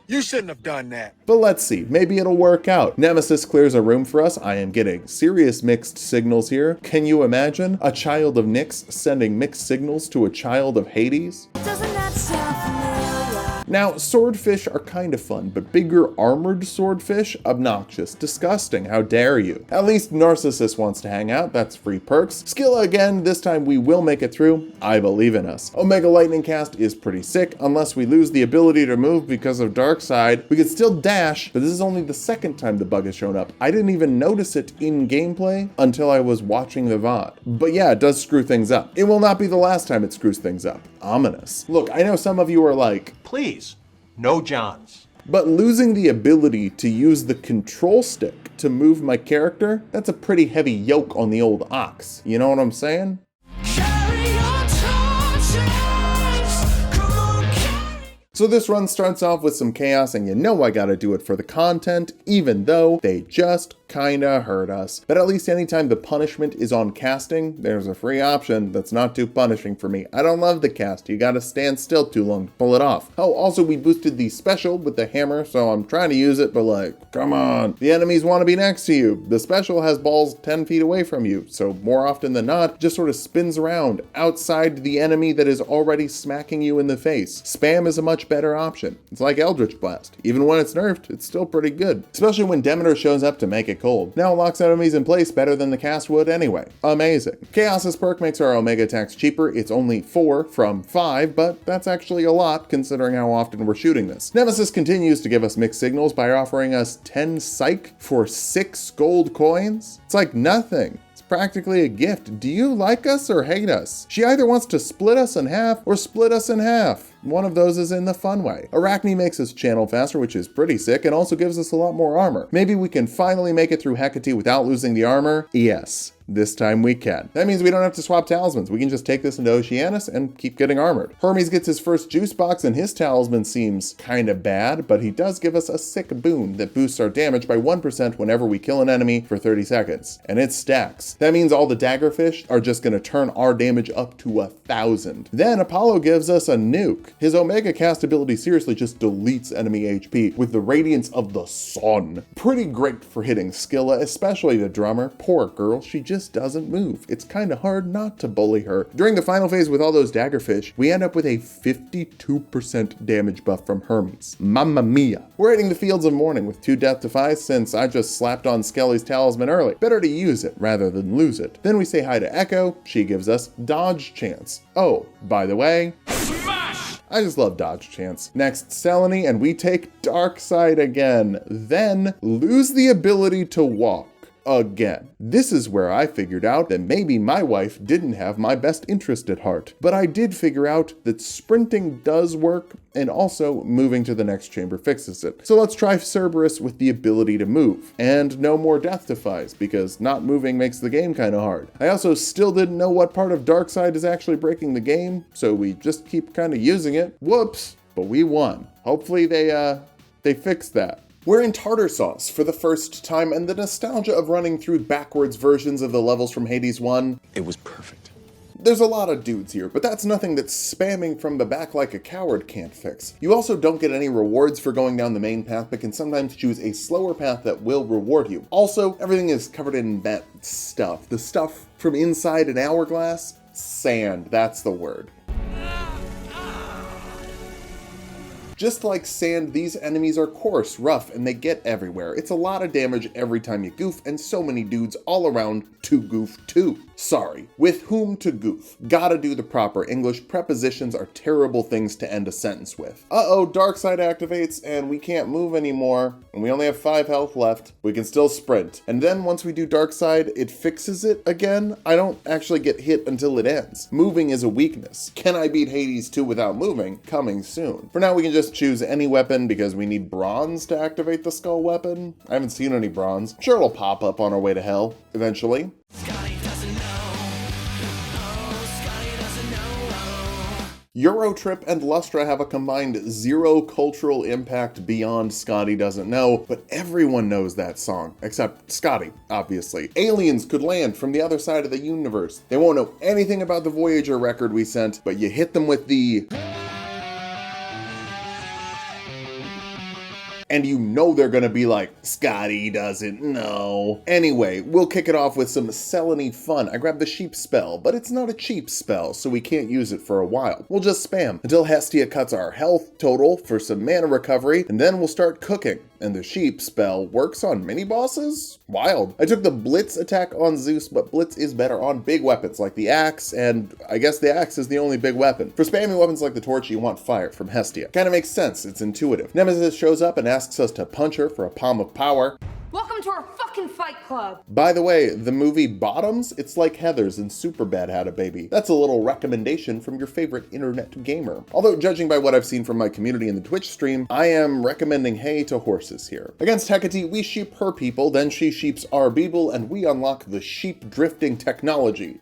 You shouldn't have done that. But let's see, maybe it'll work out. Nemesis clears a room for us. I am getting serious mixed signals here. Can you imagine? A child of Nyx sending mixed signals to a child of Hades? Doesn't that sound familiar? Now, swordfish are kind of fun, but bigger armored swordfish? Obnoxious. Disgusting. How dare you? At least Narcissus wants to hang out. That's free perks. Skilla again. This time we will make it through. I believe in us. Omega Lightning Cast is pretty sick, unless we lose the ability to move because of Dark Side. We could still dash, but this is only the second time the bug has shown up. I didn't even notice it in gameplay until I was watching the VOD. But yeah, it does screw things up. It will not be the last time it screws things up. Ominous. Look, I know some of you are like, Please, no Johns. but losing the ability to use the control stick to move my character, that's a pretty heavy yoke on the old ox. You know what I'm saying? So this run starts off with some chaos, and you know I gotta do it for the content, even though they just kinda hurt us. But at least anytime the punishment is on casting, there's a free option that's not too punishing for me. I don't love the cast, you gotta stand still too long to pull it off. Oh, also we boosted the special with the hammer, so I'm trying to use it, but like, come on. The enemies wanna be next to you. The special has balls 10 feet away from you, so more often than not, just sort of spins around outside the enemy that is already smacking you in the face. Spam is a much better option. It's like Eldritch Blast. Even when it's nerfed, it's still pretty good. Especially when Demeter shows up to make it cold. Now it locks enemies in place better than the cast would anyway. Amazing. Chaos's perk makes our Omega attacks cheaper. It's only 4 from 5, but that's actually a lot considering how often we're shooting this. Nemesis continues to give us mixed signals by offering us 10 psych for 6 gold coins. It's like nothing. Practically a gift. Do you like us or hate us? She either wants to split us in half or split us in half. One of those is in the fun way. Arachne makes us channel faster, which is pretty sick, and also gives us a lot more armor. Maybe we can finally make it through Hecate without losing the armor? Yes. This time we can. That means we don't have to swap talismans. We can just take this into Oceanus and keep getting armored. Hermes gets his first juice box and his talisman seems kind of bad, but he does give us a sick boon that boosts our damage by 1% whenever we kill an enemy for 30 seconds. And it stacks. That means all the dagger fish are just gonna turn our damage up to 1,000. Then Apollo gives us a nuke. His Omega cast ability seriously just deletes enemy HP with the radiance of the sun. Pretty great for hitting Skilla, especially the drummer. Poor girl, she just doesn't move. It's kind of hard not to bully her. During the final phase with all those daggerfish, we end up with a 52% damage buff from Hermes. Mamma mia. We're hitting the fields of Mourning with 2 death defies since I just slapped on Skelly's talisman early. Better to use it rather than lose it. Then we say hi to Echo. She gives us dodge chance. Oh, by the way, I just love dodge chance. Next, Selene, and we take Dark Side again. Then lose the ability to walk. Again. This is where I figured out that maybe my wife didn't have my best interest at heart. But I did figure out that sprinting does work, and also moving to the next chamber fixes it. So let's try Cerberus with the ability to move. And no more death defies, because not moving makes the game kind of hard. I also still didn't know what part of Darkseid is actually breaking the game, so we just keep kind of using it. Whoops, but we won. Hopefully they fixed that. We're in tartar sauce for the first time, and the nostalgia of running through backwards versions of the levels from Hades 1. It was perfect. There's a lot of dudes here, but that's nothing that spamming from the back like a coward can't fix. You also don't get any rewards for going down the main path, but can sometimes choose a slower path that will reward you. Also, everything is covered in that stuff. The stuff from inside an hourglass? Sand, that's the word. Just like sand, these enemies are coarse, rough, and they get everywhere. It's a lot of damage every time you goof, and so many dudes all around to goof too. Sorry, with whom to goof? Gotta do the proper English. Prepositions are terrible things to end a sentence with. Uh-oh, Darkseid activates, and we can't move anymore, and we only have 5 health left. We can still sprint. And then once we do Darkseid, it fixes it again. I don't actually get hit until it ends. Moving is a weakness. Can I beat Hades 2 without moving? Coming soon. For now, we can just choose any weapon because we need bronze to activate the skull weapon. I haven't seen any bronze. Sure, it'll pop up on our way to hell eventually. Eurotrip and Lustra have a combined 0 cultural impact beyond Scotty Doesn't Know, but everyone knows that song, except Scotty, obviously. Aliens could land from the other side of the universe. They won't know anything about the Voyager record we sent, but you hit them with the... and you know they're gonna be like, Scotty doesn't know. Anyway, we'll kick it off with some Selene fun. I grabbed the sheep spell, but it's not a cheap spell, so we can't use it for a while. We'll just spam until Hestia cuts our health total for some mana recovery, and then we'll start cooking. And the sheep spell works on mini bosses? Wild. I took the Blitz attack on Zeus, but Blitz is better on big weapons like the axe, and I guess the axe is the only big weapon. For spamming weapons like the torch, you want fire from Hestia. Kinda makes sense, it's intuitive. Nemesis shows up and asks us to punch her for a palm of power. Welcome to our fucking fight club. By the way, the movie Bottoms, it's like Heathers and Superbad had a baby. That's a little recommendation from your favorite internet gamer. Although judging by what I've seen from my community in the Twitch stream, I am recommending hay to horses here. Against Hecate, we sheep her people, then she sheeps our people, and we unlock the sheep drifting technology.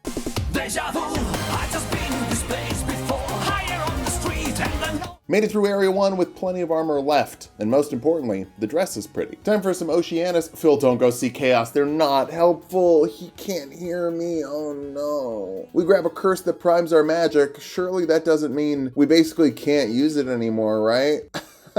Deja vu, I just been in this place before. Higher on the street and then... Made it through Area 1 with plenty of armor left, and most importantly, the dress is pretty. Time for some Oceanus. Phil, don't go see Chaos, they're not helpful. He can't hear me, oh no. We grab a curse that primes our magic. Surely that doesn't mean we basically can't use it anymore, right?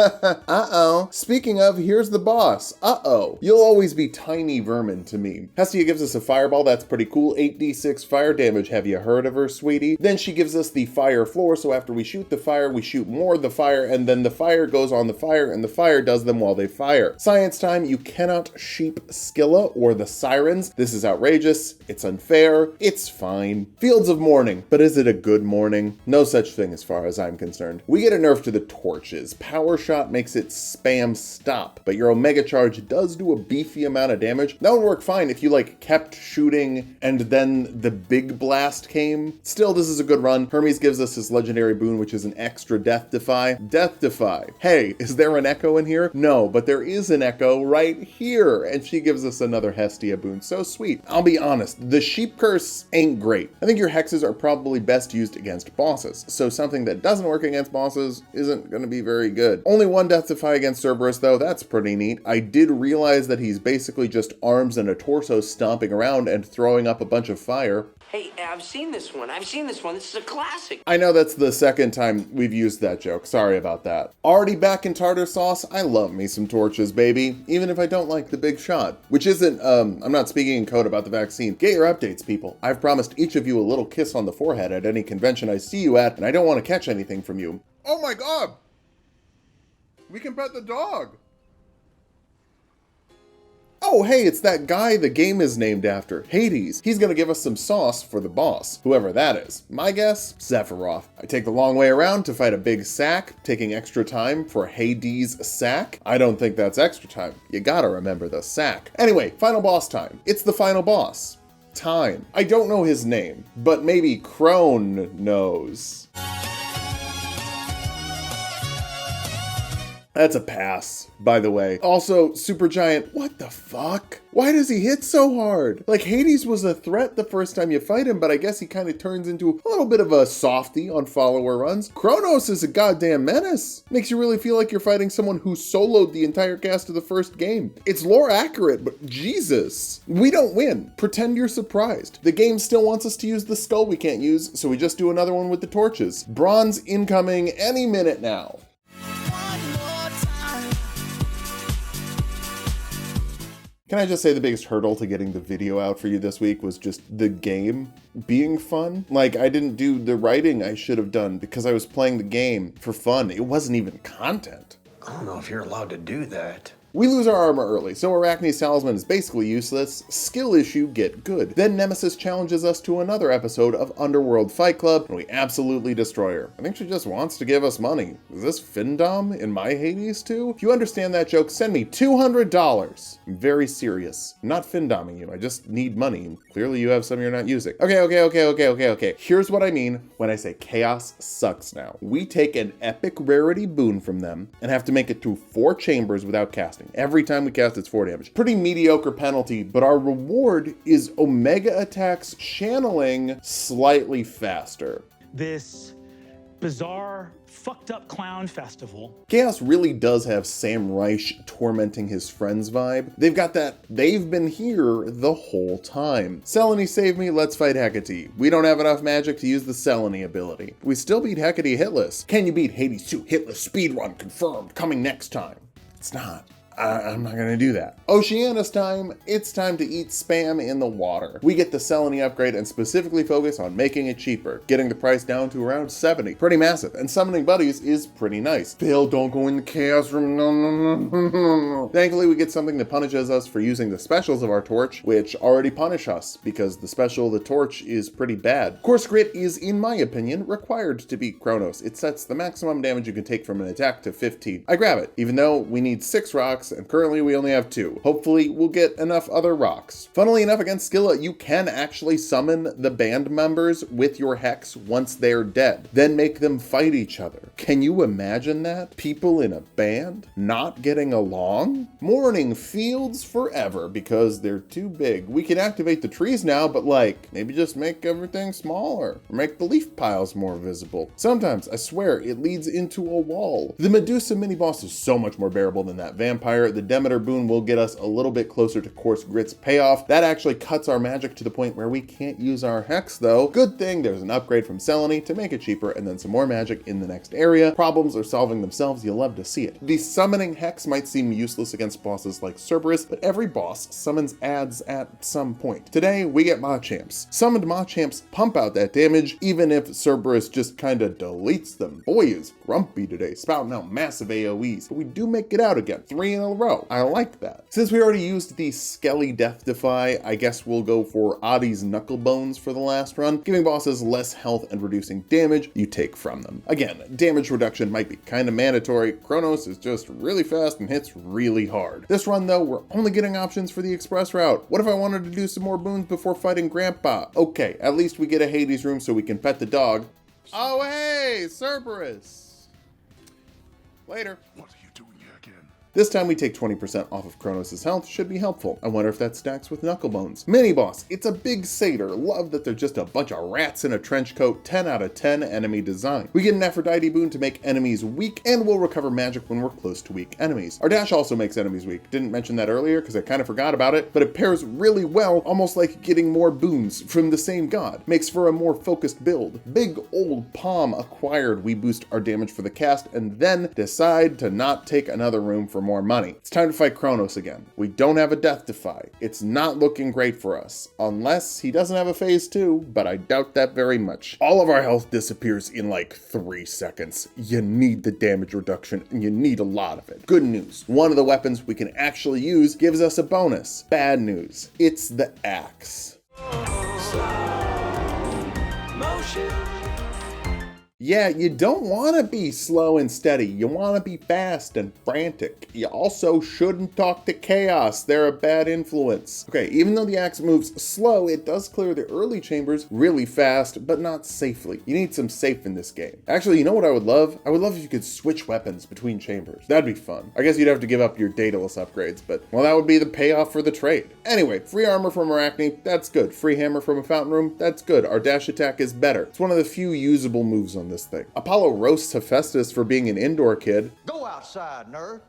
Uh-oh. Speaking of, here's the boss. Uh-oh. You'll always be tiny vermin to me. Hestia gives us a fireball, that's pretty cool. 8d6 fire damage. Have you heard of her, sweetie? Then she gives us the fire floor, so after we shoot the fire, we shoot more of the fire, and then the fire goes on the fire, and the fire does them while they fire. Science time, you cannot sheep Scylla or the Sirens. This is outrageous. It's unfair. It's fine. Fields of Mourning. But is it a good morning? No such thing as far as I'm concerned. We get a nerf to the torches. Power shot makes it spam stop, but your Omega Charge does do a beefy amount of damage. That would work fine if you like kept shooting and then the big blast came. Still, this is a good run. Hermes gives us his legendary boon, which is an extra Death Defy. Death Defy. Hey, is there an echo in here? No, but there is an echo right here, and she gives us another Hestia boon. So sweet. I'll be honest, the sheep curse ain't great. I think your hexes are probably best used against bosses, so something that doesn't work against bosses isn't going to be very good. Only one Death Defy against Cerberus though, that's pretty neat. I did realize that he's basically just arms and a torso stomping around and throwing up a bunch of fire. Hey, I've seen this one. This is a classic. I know that's the second time we've used that joke, sorry about that. Already back in tartar sauce, I love me some torches, baby. Even if I don't like the big shot. Which isn't, I'm not speaking in code about the vaccine. Get your updates, people. I've promised each of you a little kiss on the forehead at any convention I see you at, and I don't want to catch anything from you. Oh my god! We can pet the dog. Oh, hey, it's that guy the game is named after, Hades. He's gonna give us some sauce for the boss, whoever that is. My guess, Sephiroth. I take the long way around to fight a big sack, taking extra time for Hades' sack. I don't think that's extra time. You gotta remember the sack. Anyway, final boss time. It's the final boss. Time. I don't know his name, but maybe Kronos knows. That's a pass, by the way. Also, Supergiant, what the fuck? Why does he hit so hard? Like, Hades was a threat the first time you fight him, but I guess he kind of turns into a little bit of a softie on follower runs. Kronos is a goddamn menace. Makes you really feel like you're fighting someone who soloed the entire cast of the first game. It's lore accurate, but Jesus. We don't win. Pretend you're surprised. The game still wants us to use the skull we can't use, so we just do another one with the torches. Bronze incoming any minute now. Can I just say the biggest hurdle to getting the video out for you this week was just the game being fun? Like, I didn't do the writing I should have done because I was playing the game for fun. It wasn't even content. I don't know if you're allowed to do that. We lose our armor early, so Arachne's talisman is basically useless. Skill issue, get good. Then Nemesis challenges us to another episode of Underworld Fight Club, and we absolutely destroy her. I think she just wants to give us money. Is this Findom in my Hades too? If you understand that joke, send me $200. I'm very serious. I'm not Findoming you, I just need money, and clearly you have some you're not using. Okay. Here's what I mean when I say chaos sucks now. We take an epic rarity boon from them and have to make it through 4 chambers without casting. Every time we cast, it's 4 damage. Pretty mediocre penalty, but our reward is Omega attacks channeling slightly faster. This bizarre, fucked up clown festival. Chaos really does have Sam Reich tormenting his friends vibe. They've got that they've been here the whole time. Selene save me, let's fight Hecate. We don't have enough magic to use the Selene ability. We still beat Hecate hitless. Can you beat Hades 2 hitless speedrun confirmed, coming next time. It's not. I'm not gonna do that. Oceanus time, it's time to eat spam in the water. We get the Selene upgrade and specifically focus on making it cheaper, getting the price down to around 70. Pretty massive, and summoning buddies is pretty nice. Phil, don't go in the chaos room, no. Thankfully, we get something that punishes us for using the specials of our torch, which already punish us, because the special of the torch is pretty bad. Course Grit is, in my opinion, required to beat Kronos. It sets the maximum damage you can take from an attack to 15. I grab it, even though we need 6 rocks, and currently we only have 2. Hopefully we'll get enough other rocks. Funnily enough, against Scylla, you can actually summon the band members with your hex once they're dead, then make them fight each other. Can you imagine that? People in a band not getting along? Mourning fields forever because they're too big. We can activate the trees now, but like, maybe just make everything smaller, or make the leaf piles more visible. Sometimes, I swear, it leads into a wall. The Medusa mini-boss is so much more bearable than that vampire. The Demeter boon will get us a little bit closer to Course Grit's payoff. That actually cuts our magic to the point where we can't use our hex though. Good thing there's an upgrade from Selene to make it cheaper, and then some more magic in the next area. Problems are solving themselves, you'll love to see it. The summoning hex might seem useless against bosses like Cerberus, but every boss summons adds at some point. Today, we get Machamps. Summoned Machamps pump out that damage, even if Cerberus just kinda deletes them. Boy is grumpy today, spouting out massive AoEs, but we do make it out again. 3 in a row. I like that. Since we already used the Skelly Death Defy, I guess we'll go for Adi's Knucklebones for the last run, giving bosses less health and reducing damage you take from them. Again, damage reduction might be kinda mandatory. Kronos is just really fast and hits really hard. This run though, we're only getting options for the express route. What if I wanted to do some more boons before fighting Grandpa? Okay, at least we get a Hades room so we can pet the dog. Oh hey, Cerberus! Later. What are you doing here again? This time we take 20% off of Kronos' health, should be helpful. I wonder if that stacks with Knucklebones. Mini-boss, it's a big satyr. Love that they're just a bunch of rats in a trench coat. 10 out of 10 enemy design. We get an Aphrodite boon to make enemies weak, and we'll recover magic when we're close to weak enemies. Our dash also makes enemies weak. Didn't mention that earlier because I kind of forgot about it, but it pairs really well, almost like getting more boons from the same god. Makes for a more focused build. Big old palm acquired. We boost our damage for the cast, and then decide to not take another room for more money. It's time to fight Kronos again. We don't have a Death Defy. It's not looking great for us, unless he doesn't have a phase 2, but I doubt that very much. All of our health disappears in like 3 seconds. You need the damage reduction, and you need a lot of it. Good news, one of the weapons we can actually use gives us a bonus. Bad news, it's the axe. Yeah, you don't want to be slow and steady. You want to be fast and frantic. You also shouldn't talk to Chaos. They're a bad influence. Okay, even though the axe moves slow, it does clear the early chambers really fast, but not safely. You need some safe in this game. Actually, you know what I would love? I would love if you could switch weapons between chambers. That'd be fun. I guess you'd have to give up your Daedalus upgrades, but well, that would be the payoff for the trade. Anyway, free armor from Arachne, that's good. Free hammer from a fountain room, that's good. Our dash attack is better. It's one of the few usable moves on this thing. Apollo roasts Hephaestus for being an indoor kid. Go outside, nerd.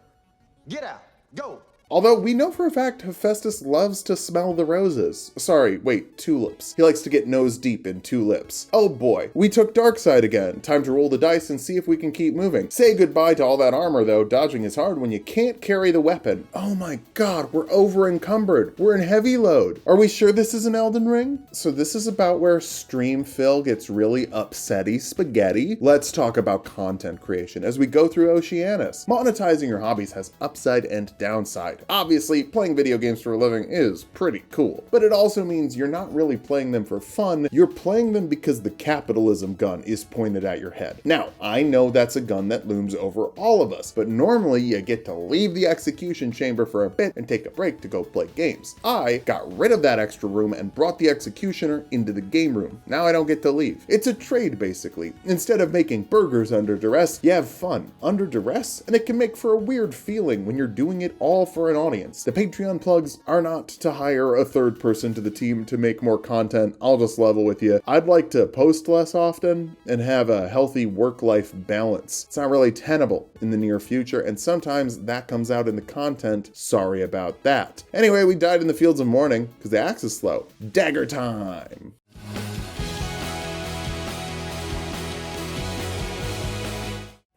Get out. Go. Although we know for a fact Hephaestus loves to smell the roses. Sorry, wait, tulips. He likes to get nose deep in tulips. Oh boy, we took Darkside again. Time to roll the dice and see if we can keep moving. Say goodbye to all that armor though. Dodging is hard when you can't carry the weapon. Oh my god, we're over encumbered. We're in heavy load. Are we sure this is an Elden Ring? So this is about where Stream Phil gets really upsetty spaghetti. Let's talk about content creation as we go through Oceanus. Monetizing your hobbies has upside and downside. Obviously, playing video games for a living is pretty cool, but it also means you're not really playing them for fun, you're playing them because the capitalism gun is pointed at your head. Now, I know that's a gun that looms over all of us, but normally you get to leave the execution chamber for a bit and take a break to go play games. I got rid of that extra room and brought the executioner into the game room. Now I don't get to leave. It's a trade basically. Instead of making burgers under duress, you have fun under duress, and it can make for a weird feeling when you're doing it all for an audience. The Patreon plugs are not to hire a third person to the team to make more content. I'll just level with you. I'd like to post less often and have a healthy work-life balance. It's not really tenable in the near future, and sometimes that comes out in the content. Sorry about that. Anyway, we died in the fields of Mourning because the axe is slow. Dagger time!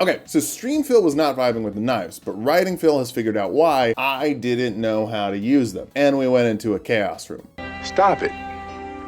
Okay, so Stream Phil was not vibing with the knives, but Writing Phil has figured out why. I didn't know how to use them. And we went into a chaos room. Stop it.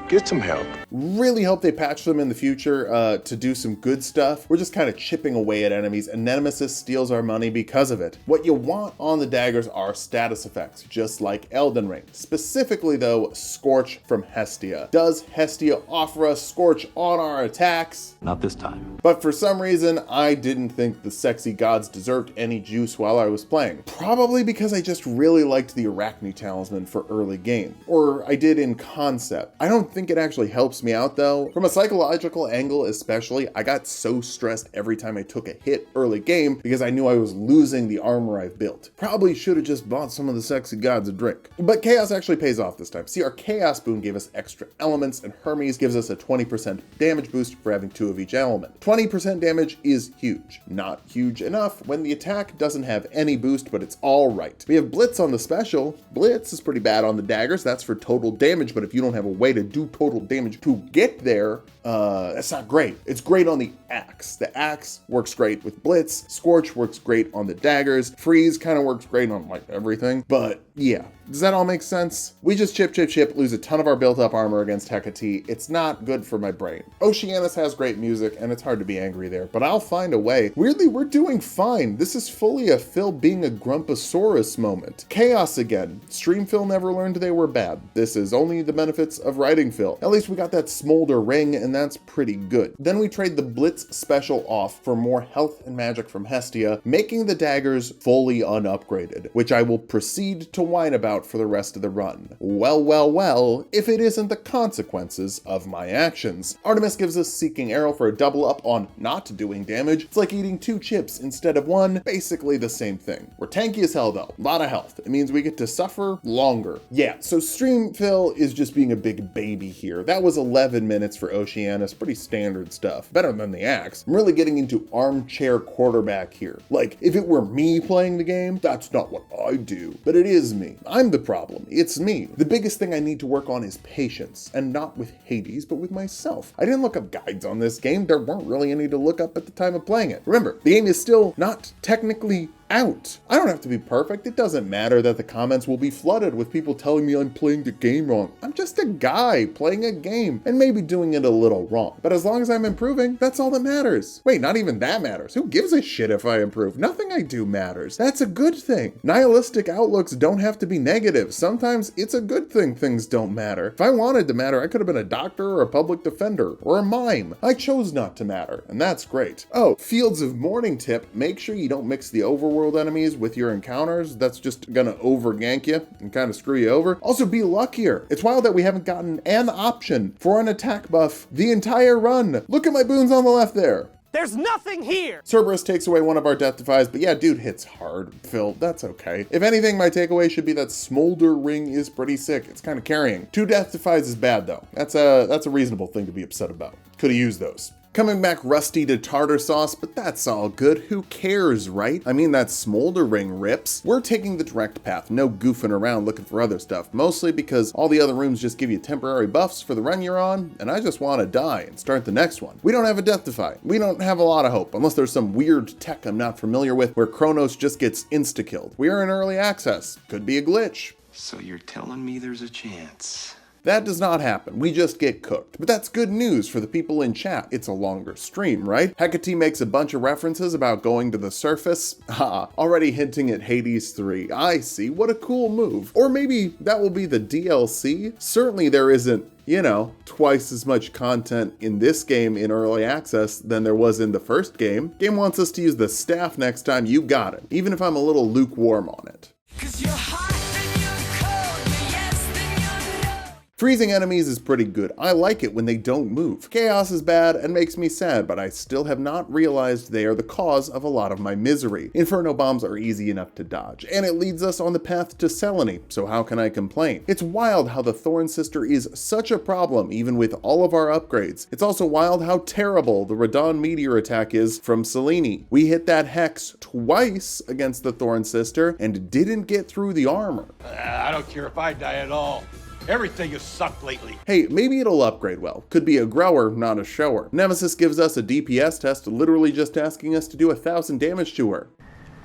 Get some help. Really hope they patch them in the future to do some good stuff. We're just kind of chipping away at enemies, and Nemesis steals our money because of it. What you want on the daggers are status effects, just like Elden Ring. Specifically though, Scorch from Hestia. Does Hestia offer us Scorch on our attacks? Not this time. But for some reason, I didn't think the sexy gods deserved any juice while I was playing. Probably because I just really liked the Arachne Talisman for early game. Or I did in concept. I don't think it actually helps me out though. From a psychological angle especially, I got so stressed every time I took a hit early game because I knew I was losing the armor I've built. Probably should have just bought some of the sexy gods a drink. But Chaos actually pays off this time. See, our Chaos Boon gave us extra elements, and Hermes gives us a 20% damage boost for having 2 of each element. 20% damage is huge. Not huge enough when the attack doesn't have any boost, but it's all right. We have Blitz on the special. Blitz is pretty bad on the daggers. That's for total damage, but if you don't have a way to do total damage to get there, that's not great. It's great on the axe. The axe works great with Blitz. Scorch works great on the daggers. Freeze kind of works great on like everything, but yeah. Does that all make sense? We just chip, lose a ton of our built-up armor against Hecate. It's not good for my brain. Oceanus has great music, and it's hard to be angry there, but I'll find a way. Weirdly, we're doing fine. This is fully a Phil being a Grumposaurus moment. Chaos again. Stream Phil never learned they were bad. This is only the benefits of Writing Phil. At least we got that Smolder ring, and that's pretty good. Then we trade the Blitz special off for more health and magic from Hestia, making the daggers fully unupgraded, which I will proceed to whine about for the rest of the run. Well, if it isn't the consequences of my actions. Artemis gives us Seeking Arrow for a double up on not doing damage. It's like eating 2 chips instead of 1, basically the same thing. We're tanky as hell though, a lot of health. It means we get to suffer longer. Yeah, so Stream Phil is just being a big baby here. That was 11 minutes for Oceanus, pretty standard stuff. Better than the axe. I'm really getting into armchair quarterback here. Like, if it were me playing the game, that's not what I do, but it is me. I'm the problem. It's me. The biggest thing I need to work on is patience, and not with Hades, but with myself. I didn't look up guides on this game. There weren't really any to look up at the time of playing it. Remember, the game is still not technically out. I don't have to be perfect. It doesn't matter that the comments will be flooded with people telling me I'm playing the game wrong. I'm just a guy playing a game and maybe doing it a little wrong. But as long as I'm improving, that's all that matters. Wait, not even that matters. Who gives a shit if I improve? Nothing I do matters. That's a good thing. Nihilistic outlooks don't have to be negative. Sometimes it's a good thing things don't matter. If I wanted to matter, I could have been a doctor or a public defender or a mime. I chose not to matter, and that's great. Oh, Fields of Mourning tip, make sure you don't mix the overworld enemies with your encounters. That's just gonna over gank you and kind of screw you over. Also, be luckier. It's wild that we haven't gotten an option for an attack buff the entire run. Look at my boons on the left there. There's nothing here! Cerberus takes away one of our death defies, but yeah, dude hits hard. Phil, that's okay. If anything, my takeaway should be that Smolder ring is pretty sick. It's kind of carrying. 2 death defies is bad though. That's a reasonable thing to be upset about. Could have used those. Coming back rusty to tartar sauce, but that's all good. Who cares, right? I mean, that Smolder ring rips. We're taking the direct path, no goofing around looking for other stuff, mostly because all the other rooms just give you temporary buffs for the run you're on, and I just want to die and start the next one. We don't have a death defy. We don't have a lot of hope, unless there's some weird tech I'm not familiar with where Kronos just gets insta-killed. We are in early access. Could be a glitch. So you're telling me there's a chance? That does not happen. We just get cooked. But that's good news for the people in chat. It's a longer stream, right? Hecate makes a bunch of references about going to the surface. Already hinting at Hades 3. I see. What a cool move. Or maybe that will be the DLC. Certainly there isn't, you know, twice as much content in this game in early access than there was in the first game. Game wants us to use the staff next time. You got it. Even if I'm a little lukewarm on it. 'Cause you're hot and you're cold, you're yes, then you're no. Freezing enemies is pretty good. I like it when they don't move. Chaos is bad and makes me sad, but I still have not realized they are the cause of a lot of my misery. Inferno bombs are easy enough to dodge, and it leads us on the path to Selene, so how can I complain? It's wild how the Thorn Sister is such a problem, even with all of our upgrades. It's also wild how terrible the Radon Meteor attack is from Selene. We hit that Hex twice against the Thorn Sister and didn't get through the armor. I don't care if I die at all. Everything has sucked lately. Hey, maybe it'll upgrade well. Could be a grower, not a shower. Nemesis gives us a DPS test, literally just asking us to do 1,000 damage to her.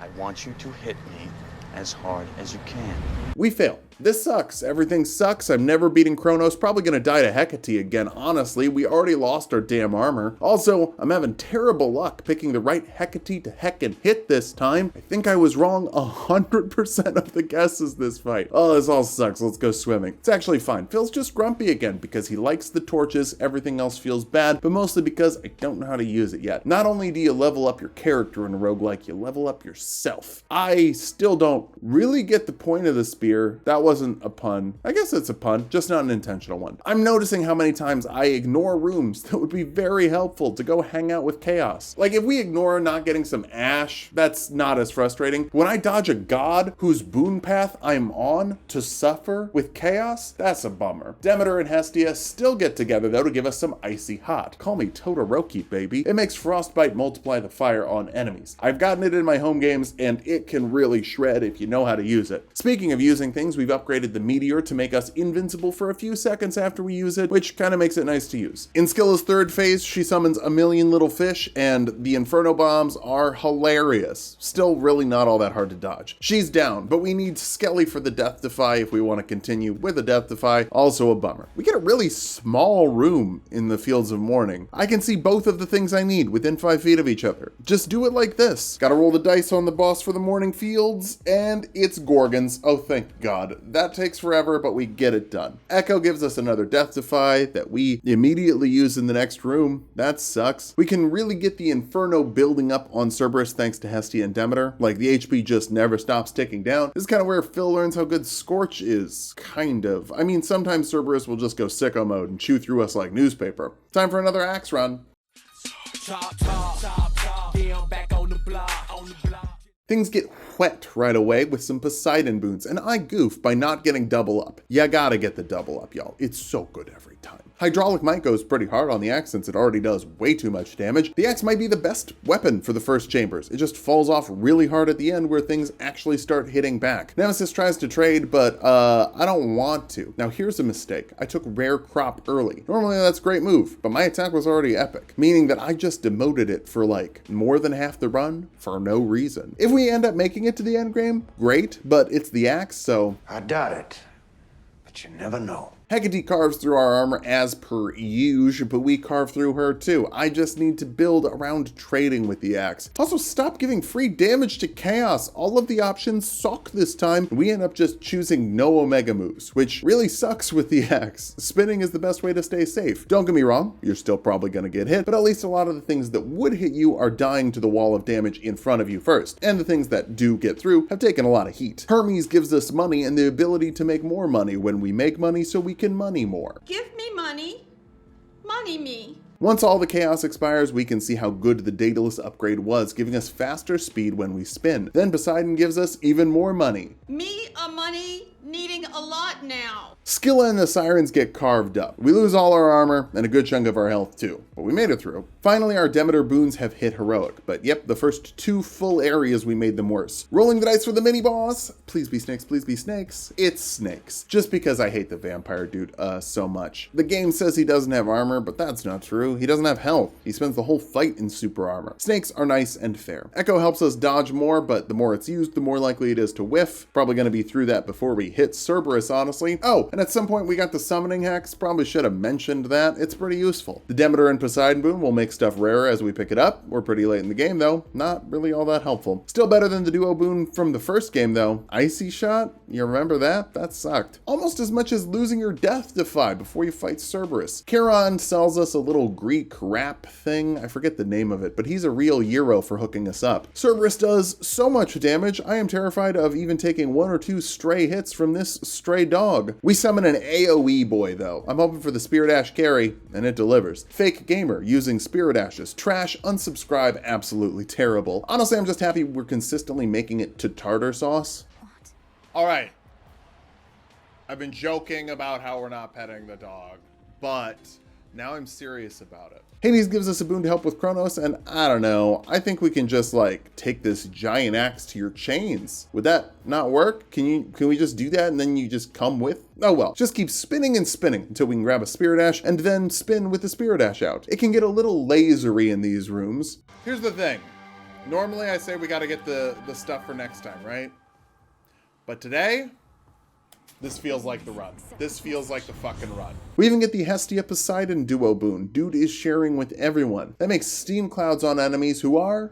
I want you to hit me as hard as you can. We fail. This sucks. Everything sucks. I'm never beating Kronos. Probably gonna die to Hecate again, honestly. We already lost our damn armor. Also, I'm having terrible luck picking the right Hecate to heckin' hit this time. I think I was wrong 100% of the guesses this fight. Oh, this all sucks. Let's go swimming. It's actually fine. Phil's just grumpy again because he likes the torches. Everything else feels bad, but mostly because I don't know how to use it yet. Not only do you level up your character in a roguelike, you level up yourself. I still don't really get the point of the spear. That wasn't a pun. I guess it's a pun, just not an intentional one. I'm noticing how many times I ignore rooms that would be very helpful to go hang out with chaos. Like if we ignore not getting some ash, that's not as frustrating. When I dodge a god whose boon path I'm on to suffer with chaos, that's a bummer. Demeter and Hestia still get together though to give us some icy hot. Call me Todoroki, baby. It makes frostbite multiply the fire on enemies. I've gotten it in my home games and it can really shred if you know how to use it. Speaking of using things, we've upgraded the meteor to make us invincible for a few seconds after we use it, which kind of makes it nice to use. In Scylla's third phase, she summons a million little fish, and the Inferno bombs are hilarious. Still really not all that hard to dodge. She's down, but we need Skelly for the Death Defy if we want to continue with a Death Defy. Also a bummer. We get a really small room in the Fields of Mourning. I can see both of the things I need within 5 feet of each other. Just do it like this. Gotta roll the dice on the boss for the Mourning Fields, and it's Gorgons. Oh, thank God. That takes forever, but we get it done. Echo gives us another Death Defy that we immediately use in the next room. That sucks. We can really get the Inferno building up on Cerberus thanks to Hestia and Demeter. Like the HP just never stops ticking down. This is kind of where Phil learns how good Scorch is. Kind of. I mean, sometimes Cerberus will just go sicko mode and chew through us like newspaper. Time for another axe run. Things get wet right away with some Poseidon boons, and I goof by not getting double up. You gotta get the double up, y'all. It's so good every time. Hydraulic might goes pretty hard on the axe since it already does way too much damage. The axe might be the best weapon for the first chambers. It just falls off really hard at the end where things actually start hitting back. Nemesis tries to trade, but I don't want to. Now here's a mistake. I took rare crop early. Normally that's a great move, but my attack was already epic, meaning that I just demoted it for like more than half the run for no reason. If we end up making it to the end game, great, but it's the axe, so I doubt it, but you never know. Hecate carves through our armor as per usual, but we carve through her too. I just need to build around trading with the axe. Also, stop giving free damage to chaos. All of the options suck this time. We end up just choosing no omega moves, which really sucks with the axe. Spinning is the best way to stay safe. Don't get me wrong, you're still probably gonna get hit, but at least a lot of the things that would hit you are dying to the wall of damage in front of you first, and the things that do get through have taken a lot of heat. Hermes gives us money and the ability to make more money when we make money, so we can money more. Give me money. Money me. Once all the chaos expires, we can see how good the Daedalus upgrade was, giving us faster speed when we spin. Then Poseidon gives us even more money. Me a money needing a lot now. Scylla and the Sirens get carved up. We lose all our armor and a good chunk of our health too, but we made it through. Finally, our Demeter boons have hit heroic, but yep, the first 2 full areas we made them worse. Rolling the dice for the mini boss. Please be snakes, please be snakes. It's snakes. Just because I hate the vampire dude so much. The game says he doesn't have armor, but that's not true. He doesn't have health. He spends the whole fight in super armor. Snakes are nice and fair. Echo helps us dodge more, but the more it's used, the more likely it is to whiff. Probably gonna be through that before we hit Cerberus, honestly. Oh, and at some point we got the summoning hex. Probably should have mentioned that. It's pretty useful. The Demeter and Poseidon boon will make stuff rarer as we pick it up. We're pretty late in the game though. Not really all that helpful. Still better than the duo boon from the first game though. Icy shot? You remember that? That sucked. Almost as much as losing your Death Defy before you fight Cerberus. Chiron sells us a little Greek rap thing. I forget the name of it, but he's a real Euro for hooking us up. Cerberus does so much damage, I am terrified of even taking 1 or 2 stray hits from this stray dog. We summon an AoE boy though. I'm hoping for the Spirit Ash carry, and it delivers. Fake Gamer using Spirit Ashes. Trash, unsubscribe, absolutely terrible. Honestly, I'm just happy we're consistently making it to tartar sauce. All right. I've been joking about how we're not petting the dog, but Now I'm serious about it. Hades gives us a boon to help with Kronos, and I don't know, I think we can just like take this giant axe to your chains. Would that not work? Can we just do that and then you just come with? Oh well, just keep spinning and spinning until we can grab a Spirit Ash and then spin with the Spirit Ash out. It can get a little lasery in these rooms. Here's the thing. Normally I say we gotta get the stuff for next time, right? But today, this feels like the run. This feels like the fucking run. We even get the Hestia Poseidon duo boon. Dude is sharing with everyone. That makes steam clouds on enemies who are...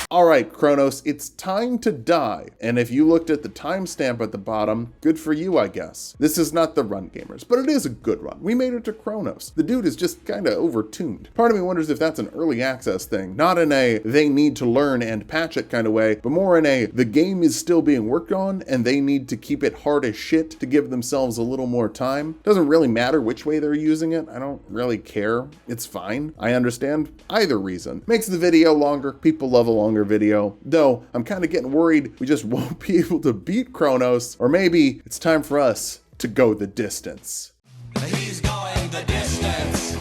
All right, Kronos, it's time to die. And if you looked at the timestamp at the bottom, good for you, I guess. This is not the run, gamers, but it is a good run. We made it to Kronos. The dude is just kind of overtuned. Part of me wonders if that's an early access thing, not in a they need to learn and patch it kind of way, but more in a the game is still being worked on and they need to keep it hard as shit to give themselves a little more time. Doesn't really matter which way they're using it. I don't really care. It's fine. I understand either reason. Makes the video longer. People love a longer video, though I'm kind of getting worried we just won't be able to beat Kronos, or maybe it's time for us to go the distance. He's going the distance.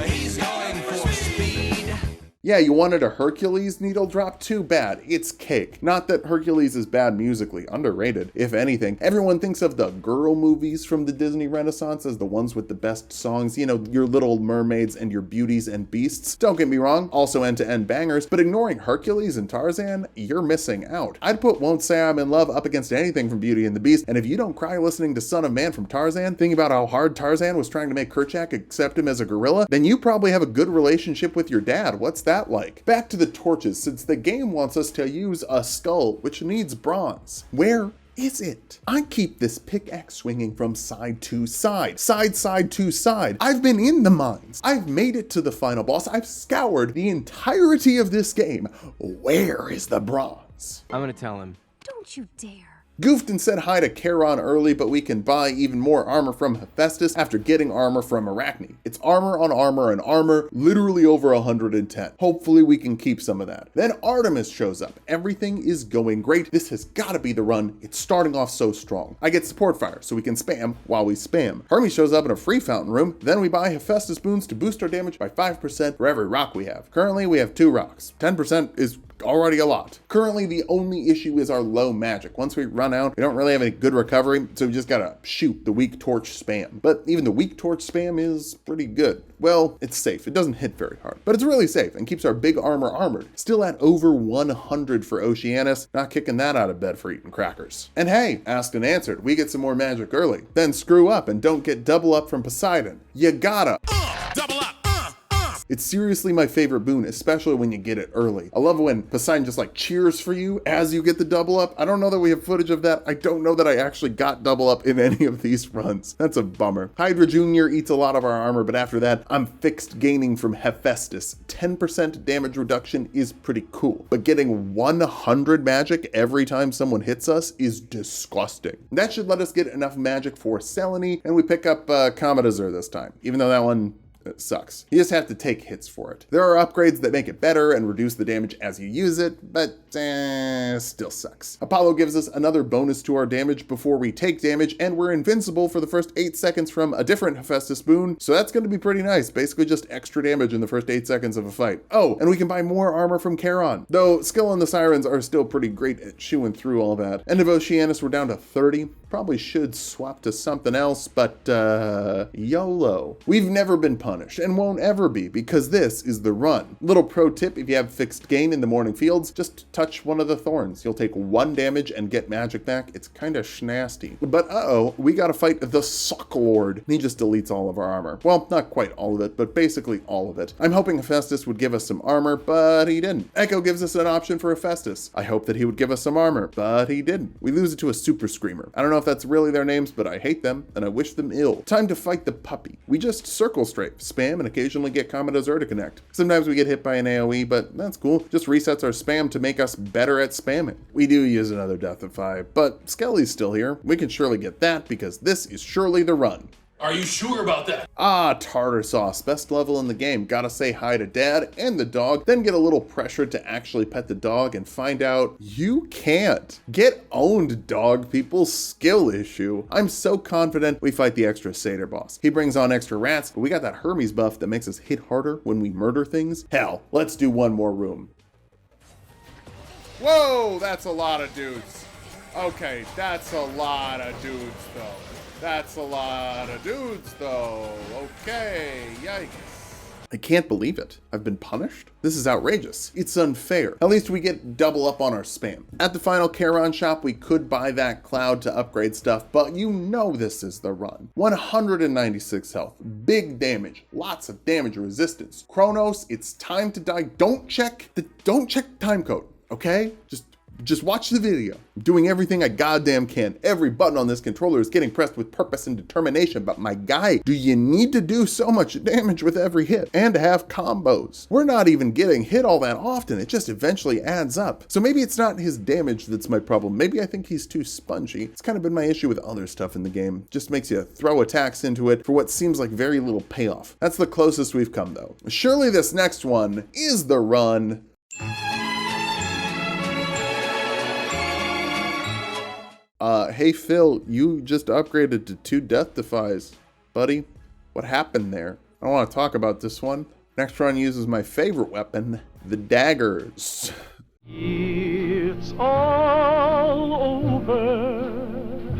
He's going for speed. Yeah, you wanted a Hercules needle drop? Too bad. It's cake. Not that Hercules is bad musically, underrated. If anything, everyone thinks of the girl movies from the Disney Renaissance as the ones with the best songs, you know, your Little Mermaids and your Beauties and Beasts. Don't get me wrong, also end-to-end bangers, but ignoring Hercules and Tarzan, you're missing out. I'd put Won't Say I'm in Love up against anything from Beauty and the Beast, and if you don't cry listening to Son of Man from Tarzan, thinking about how hard Tarzan was trying to make Kerchak accept him as a gorilla, then you probably have a good relationship with your dad. What's that like? Back to the torches, since the game wants us to use a skull, which needs bronze. Where is it? I keep this pickaxe swinging from side to side, side to side. I've been in the mines. I've made it to the final boss. I've scoured the entirety of this game. Where is the bronze? I'm gonna tell him. Don't you dare. Goofed and said hi to Charon early, but we can buy even more armor from Hephaestus after getting armor from Arachne. It's armor on armor and armor, literally over 110. Hopefully we can keep some of that. Then Artemis shows up. Everything is going great. This has got to be the run. It's starting off so strong. I get support fire, so we can spam while we spam. Hermes shows up in a free fountain room. Then we buy Hephaestus boons to boost our damage by 5% for every rock we have. Currently we have 2 rocks. 10% is already a lot. Currently, the only issue is our low magic. Once we run out, we don't really have any good recovery, so we just gotta shoot the weak torch spam. But even the weak torch spam is pretty good. Well, it's safe. It doesn't hit very hard, but it's really safe and keeps our big armor armored. Still at over 100 for Oceanus, not kicking that out of bed for eating crackers. And hey, asked and answered, we get some more magic early. Then screw up and don't get double up from Poseidon. You gotta Double up. It's seriously my favorite boon, especially when you get it early. I love when Poseidon just like cheers for you as you get the double up. I don't know that we have footage of that. I don't know that I actually got double up in any of these runs. That's a bummer. Hydra Jr. eats a lot of our armor, but after that, I'm fixed gaining from Hephaestus. 10% damage reduction is pretty cool, but getting 100 magic every time someone hits us is disgusting. That should let us get enough magic for Selene, and we pick up Commodazur this time, even though that one sucks. You just have to take hits for it. There are upgrades that make it better and reduce the damage as you use it, but still sucks. Apollo gives us another bonus to our damage before we take damage, and we're invincible for the first 8 seconds from a different Hephaestus boon, so that's going to be pretty nice. Basically just extra damage in the first 8 seconds of a fight. Oh, and we can buy more armor from Charon, though Skill and the Sirens are still pretty great at chewing through all that. End of Oceanus, we're down to 30. Probably should swap to something else, but YOLO. We've never been punished and won't ever be because this is the run. Little pro tip, if you have fixed gain in the Mourning fields, just touch one of the thorns. You'll take 1 damage and get magic back. It's kind of schnasty. But we gotta fight the Sock Lord. He just deletes all of our armor. Well, not quite all of it, but basically all of it. I'm hoping Hephaestus would give us some armor, but he didn't. Echo gives us an option for Hephaestus. I hope that he would give us some armor, but he didn't. We lose it to a Super Screamer. I don't know if that's really their names, but I hate them and I wish them ill. Time to fight the puppy. We just circle strafe, spam, and occasionally get Commodazur to connect. Sometimes we get hit by an AoE, but that's cool. Just resets our spam to make us better at spamming. We do use another death of 5, but Skelly's still here. We can surely get that because this is surely the run. Are you sure about that? Ah, tartar sauce, best level in the game. Gotta say hi to dad and the dog, then get a little pressured to actually pet the dog and find out you can't. Get owned, dog people. Skill issue. I'm so confident we fight the extra satyr boss. He brings on extra rats, but we got that Hermes buff that makes us hit harder when we murder things. Hell, let's do one more room. Whoa, that's a lot of dudes. Okay, that's a lot of dudes though. That's a lot of dudes, though. Okay, yikes. I can't believe it. I've been punished? This is outrageous. It's unfair. At least we get double up on our spam. At the final Charon shop, we could buy that cloud to upgrade stuff, but you know this is the run. 196 health, big damage, lots of damage resistance. Kronos, it's time to die. Don't check the time code, okay? Just watch the video. I'm doing everything I goddamn can. Every button on this controller is getting pressed with purpose and determination, but my guy, do you need to do so much damage with every hit and have combos? We're not even getting hit all that often. It just eventually adds up. So maybe it's not his damage that's my problem. Maybe I think he's too spongy. It's kind of been my issue with other stuff in the game. Just makes you throw attacks into it for what seems like very little payoff. That's the closest we've come though. Surely this next one is the run. Hey Phil, you just upgraded to 2 death defies. Buddy, what happened there? I don't want to talk about this one. Next run uses my favorite weapon, the daggers. It's all over.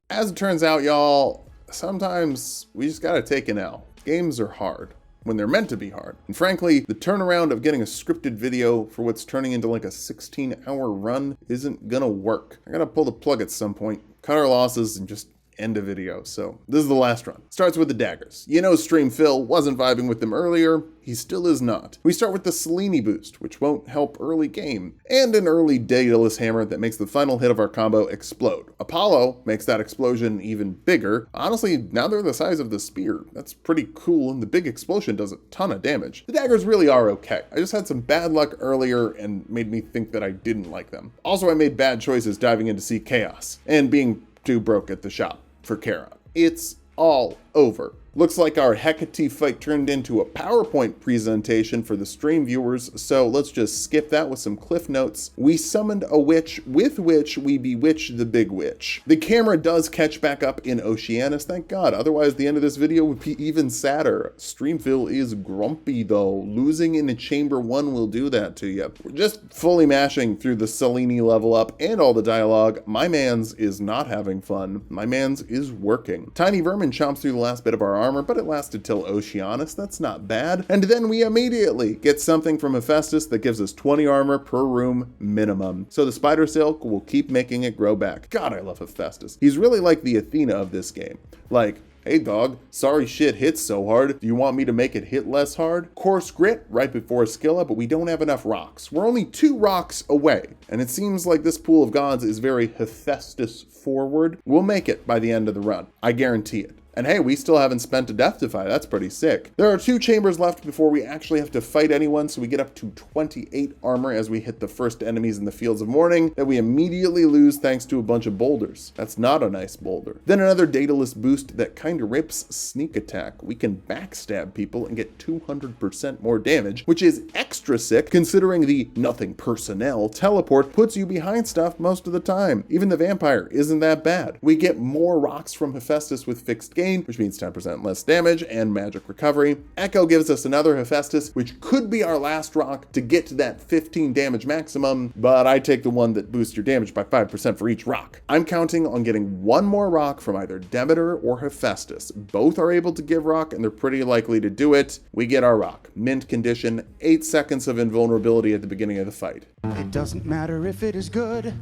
As it turns out, y'all, sometimes we just gotta take an L. Games are hard when they're meant to be hard. And frankly, the turnaround of getting a scripted video for what's turning into like a 16-hour run isn't gonna work. I gotta pull the plug at some point, cut our losses, and just end a video. So this is the last run. Starts with the daggers. You know Stream Phil wasn't vibing with them earlier. He still is not. We start with the Selene boost, which won't help early game, and an early Daedalus hammer that makes the final hit of our combo explode. Apollo makes that explosion even bigger. Honestly, now they're the size of the spear. That's pretty cool, and the big explosion does a ton of damage. The daggers really are okay. I just had some bad luck earlier and made me think that I didn't like them. Also, I made bad choices diving in to see Chaos, and being too broke at the shop for Charon. It's all over. Looks like our Hecate fight turned into a PowerPoint presentation for the stream viewers, so let's just skip that with some cliff notes. We summoned a witch with which we bewitch the big witch. The camera does catch back up in Oceanus, thank God, otherwise the end of this video would be even sadder. Streamville is grumpy though. Losing in a chamber 1 will do that to you. We're just fully mashing through the Selene level up and all the dialogue. My man's is not having fun. My man's is working. Tiny Vermin chomps through the last bit of our armor, but it lasted till Oceanus. That's not bad. And then we immediately get something from Hephaestus that gives us 20 armor per room minimum. So the spider silk will keep making it grow back. God, I love Hephaestus. He's really like the Athena of this game. Like, hey dog, sorry shit hits so hard. Do you want me to make it hit less hard? Coarse grit right before Skilla, but we don't have enough rocks. We're only 2 rocks away. And it seems like this pool of gods is very Hephaestus forward. We'll make it by the end of the run. I guarantee it. And hey, we still haven't spent a death defy. That's pretty sick. There are 2 chambers left before we actually have to fight anyone, so we get up to 28 armor as we hit the first enemies in the Fields of Mourning that we immediately lose thanks to a bunch of boulders. That's not a nice boulder. Then another Daedalus boost that kinda rips sneak attack. We can backstab people and get 200% more damage, which is extra sick considering the nothing personnel teleport puts you behind stuff most of the time. Even the vampire isn't that bad. We get more rocks from Hephaestus with fixed gain, which means 10% less damage and magic recovery. Echo gives us another Hephaestus, which could be our last rock to get to that 15 damage maximum, but I take the one that boosts your damage by 5% for each rock. I'm counting on getting 1 more rock from either Demeter or Hephaestus. Both are able to give rock and they're pretty likely to do it. We get our rock. Mint condition, 8 seconds of invulnerability at the beginning of the fight. It doesn't matter if it is good.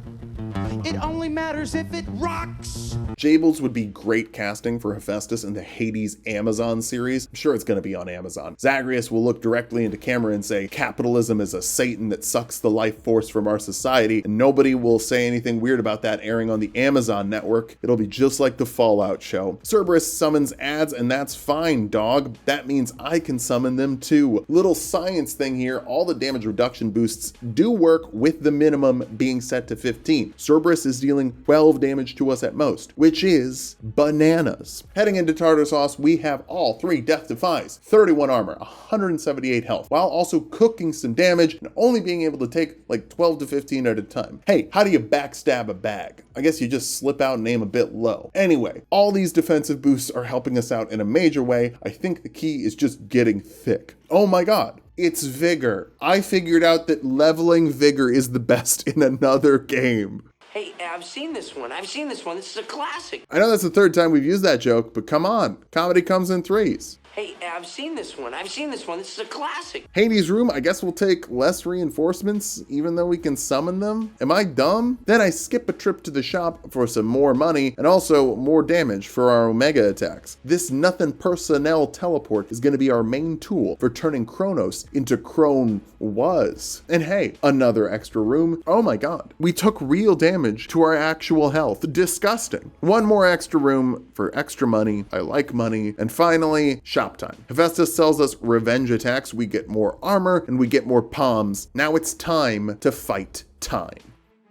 It only matters if it rocks. Jables would be great casting for Hephaestus in the Hades Amazon series. I'm sure it's going to be on Amazon. Zagreus will look directly into camera and say, capitalism is a Satan that sucks the life force from our society, and nobody will say anything weird about that airing on the Amazon network. It'll be just like the Fallout show. Cerberus summons ads, and that's fine, dog. That means I can summon them too. Little science thing here, all the damage reduction boosts do work with the minimum being set to 15. Cerberus is dealing dealing 12 damage to us at most, which is bananas. Heading into Tartarus, we have all 3 death defies, 31 armor, 178 health, while also cooking some damage and only being able to take like 12 to 15 at a time. Hey, how do you backstab a bag? I guess you just slip out and aim a bit low. Anyway, all these defensive boosts are helping us out in a major way. I think the key is just getting thick. Oh my god. It's Vigor. I figured out that leveling Vigor is the best in another game. Hey, I've seen this one. This is a classic. I know that's the 3rd time we've used that joke, but come on. Comedy comes in 3s. Hey, I've seen this one. This is a classic. Hades' room, I guess we'll take less reinforcements, even though we can summon them. Am I dumb? Then I skip a trip to the shop for some more money and also more damage for our Omega attacks. This nothing personnel teleport is going to be our main tool for turning Kronos into Kron was. And hey, another extra room. Oh my god. We took real damage to our actual health. Disgusting. One more extra room for extra money. I like money. And finally, shop time. Hephaestus sells us revenge attacks, we get more armor, and we get more palms. Now it's time to fight time.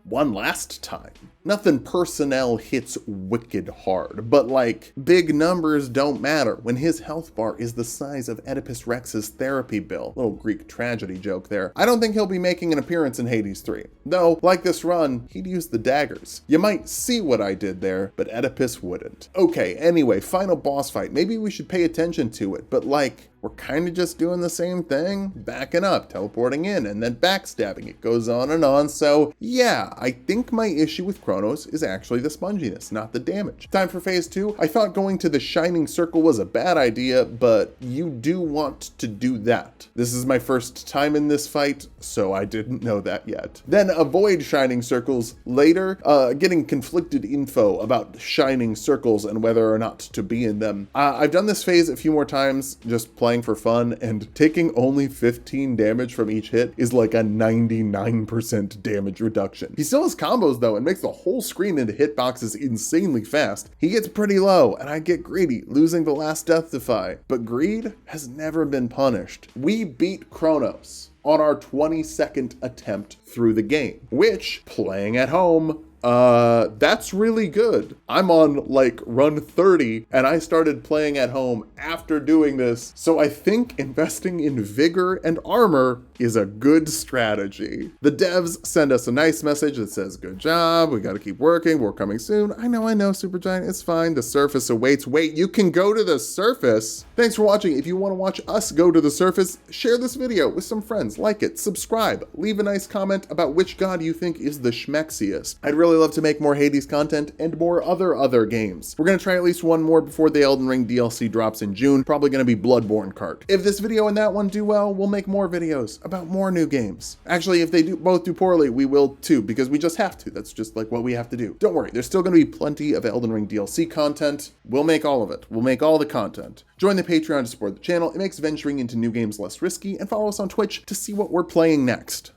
One last time. Nothing personnel hits wicked hard, but like, big numbers don't matter when his health bar is the size of Oedipus Rex's therapy bill. Little Greek tragedy joke there. I don't think he'll be making an appearance in Hades 3. Though, like this run, he'd use the daggers. You might see what I did there, but Oedipus wouldn't. Okay, anyway, final boss fight. Maybe we should pay attention to it, but like, we're kind of just doing the same thing, backing up, teleporting in, and then backstabbing. It goes on and on, so yeah, I think my issue with Kronos is actually the sponginess, not the damage. Time for phase 2. I thought going to the Shining Circle was a bad idea, but you do want to do that. This is my first time in this fight, so I didn't know that yet. Then avoid Shining Circles later, getting conflicted info about Shining Circles and whether or not to be in them. I've done this phase a few more times, just playing for fun, and taking only 15 damage from each hit is like a 99% damage reduction. He still has combos though and makes the whole screen into hitboxes insanely fast. He gets pretty low and I get greedy, losing the last death defy, but greed has never been punished. We beat Kronos on our 22nd attempt through the game, which, playing at home, that's really good. I'm on like run 30 and I started playing at home after doing this. So I think investing in vigor and armor is a good strategy. The devs send us a nice message that says, good job, we gotta keep working, we're coming soon. I know, Supergiant, it's fine. The surface awaits. Wait, you can go to the surface? Thanks for watching. If you wanna watch us go to the surface, share this video with some friends, like it, subscribe, leave a nice comment about which god you think is the schmexiest. I'd really love to make more Hades content and more other games. We're gonna try at least one more before the Elden Ring DLC drops in June, probably gonna be Bloodborne Cart. If this video and that one do well, we'll make more videos about more new games. Actually, if they both do poorly, we will too, because we just have to. That's just like what we have to do. Don't worry, there's still gonna be plenty of Elden Ring DLC content. We'll make all of it. We'll make all the content. Join the Patreon to support the channel. It makes venturing into new games less risky, and follow us on Twitch to see what we're playing next.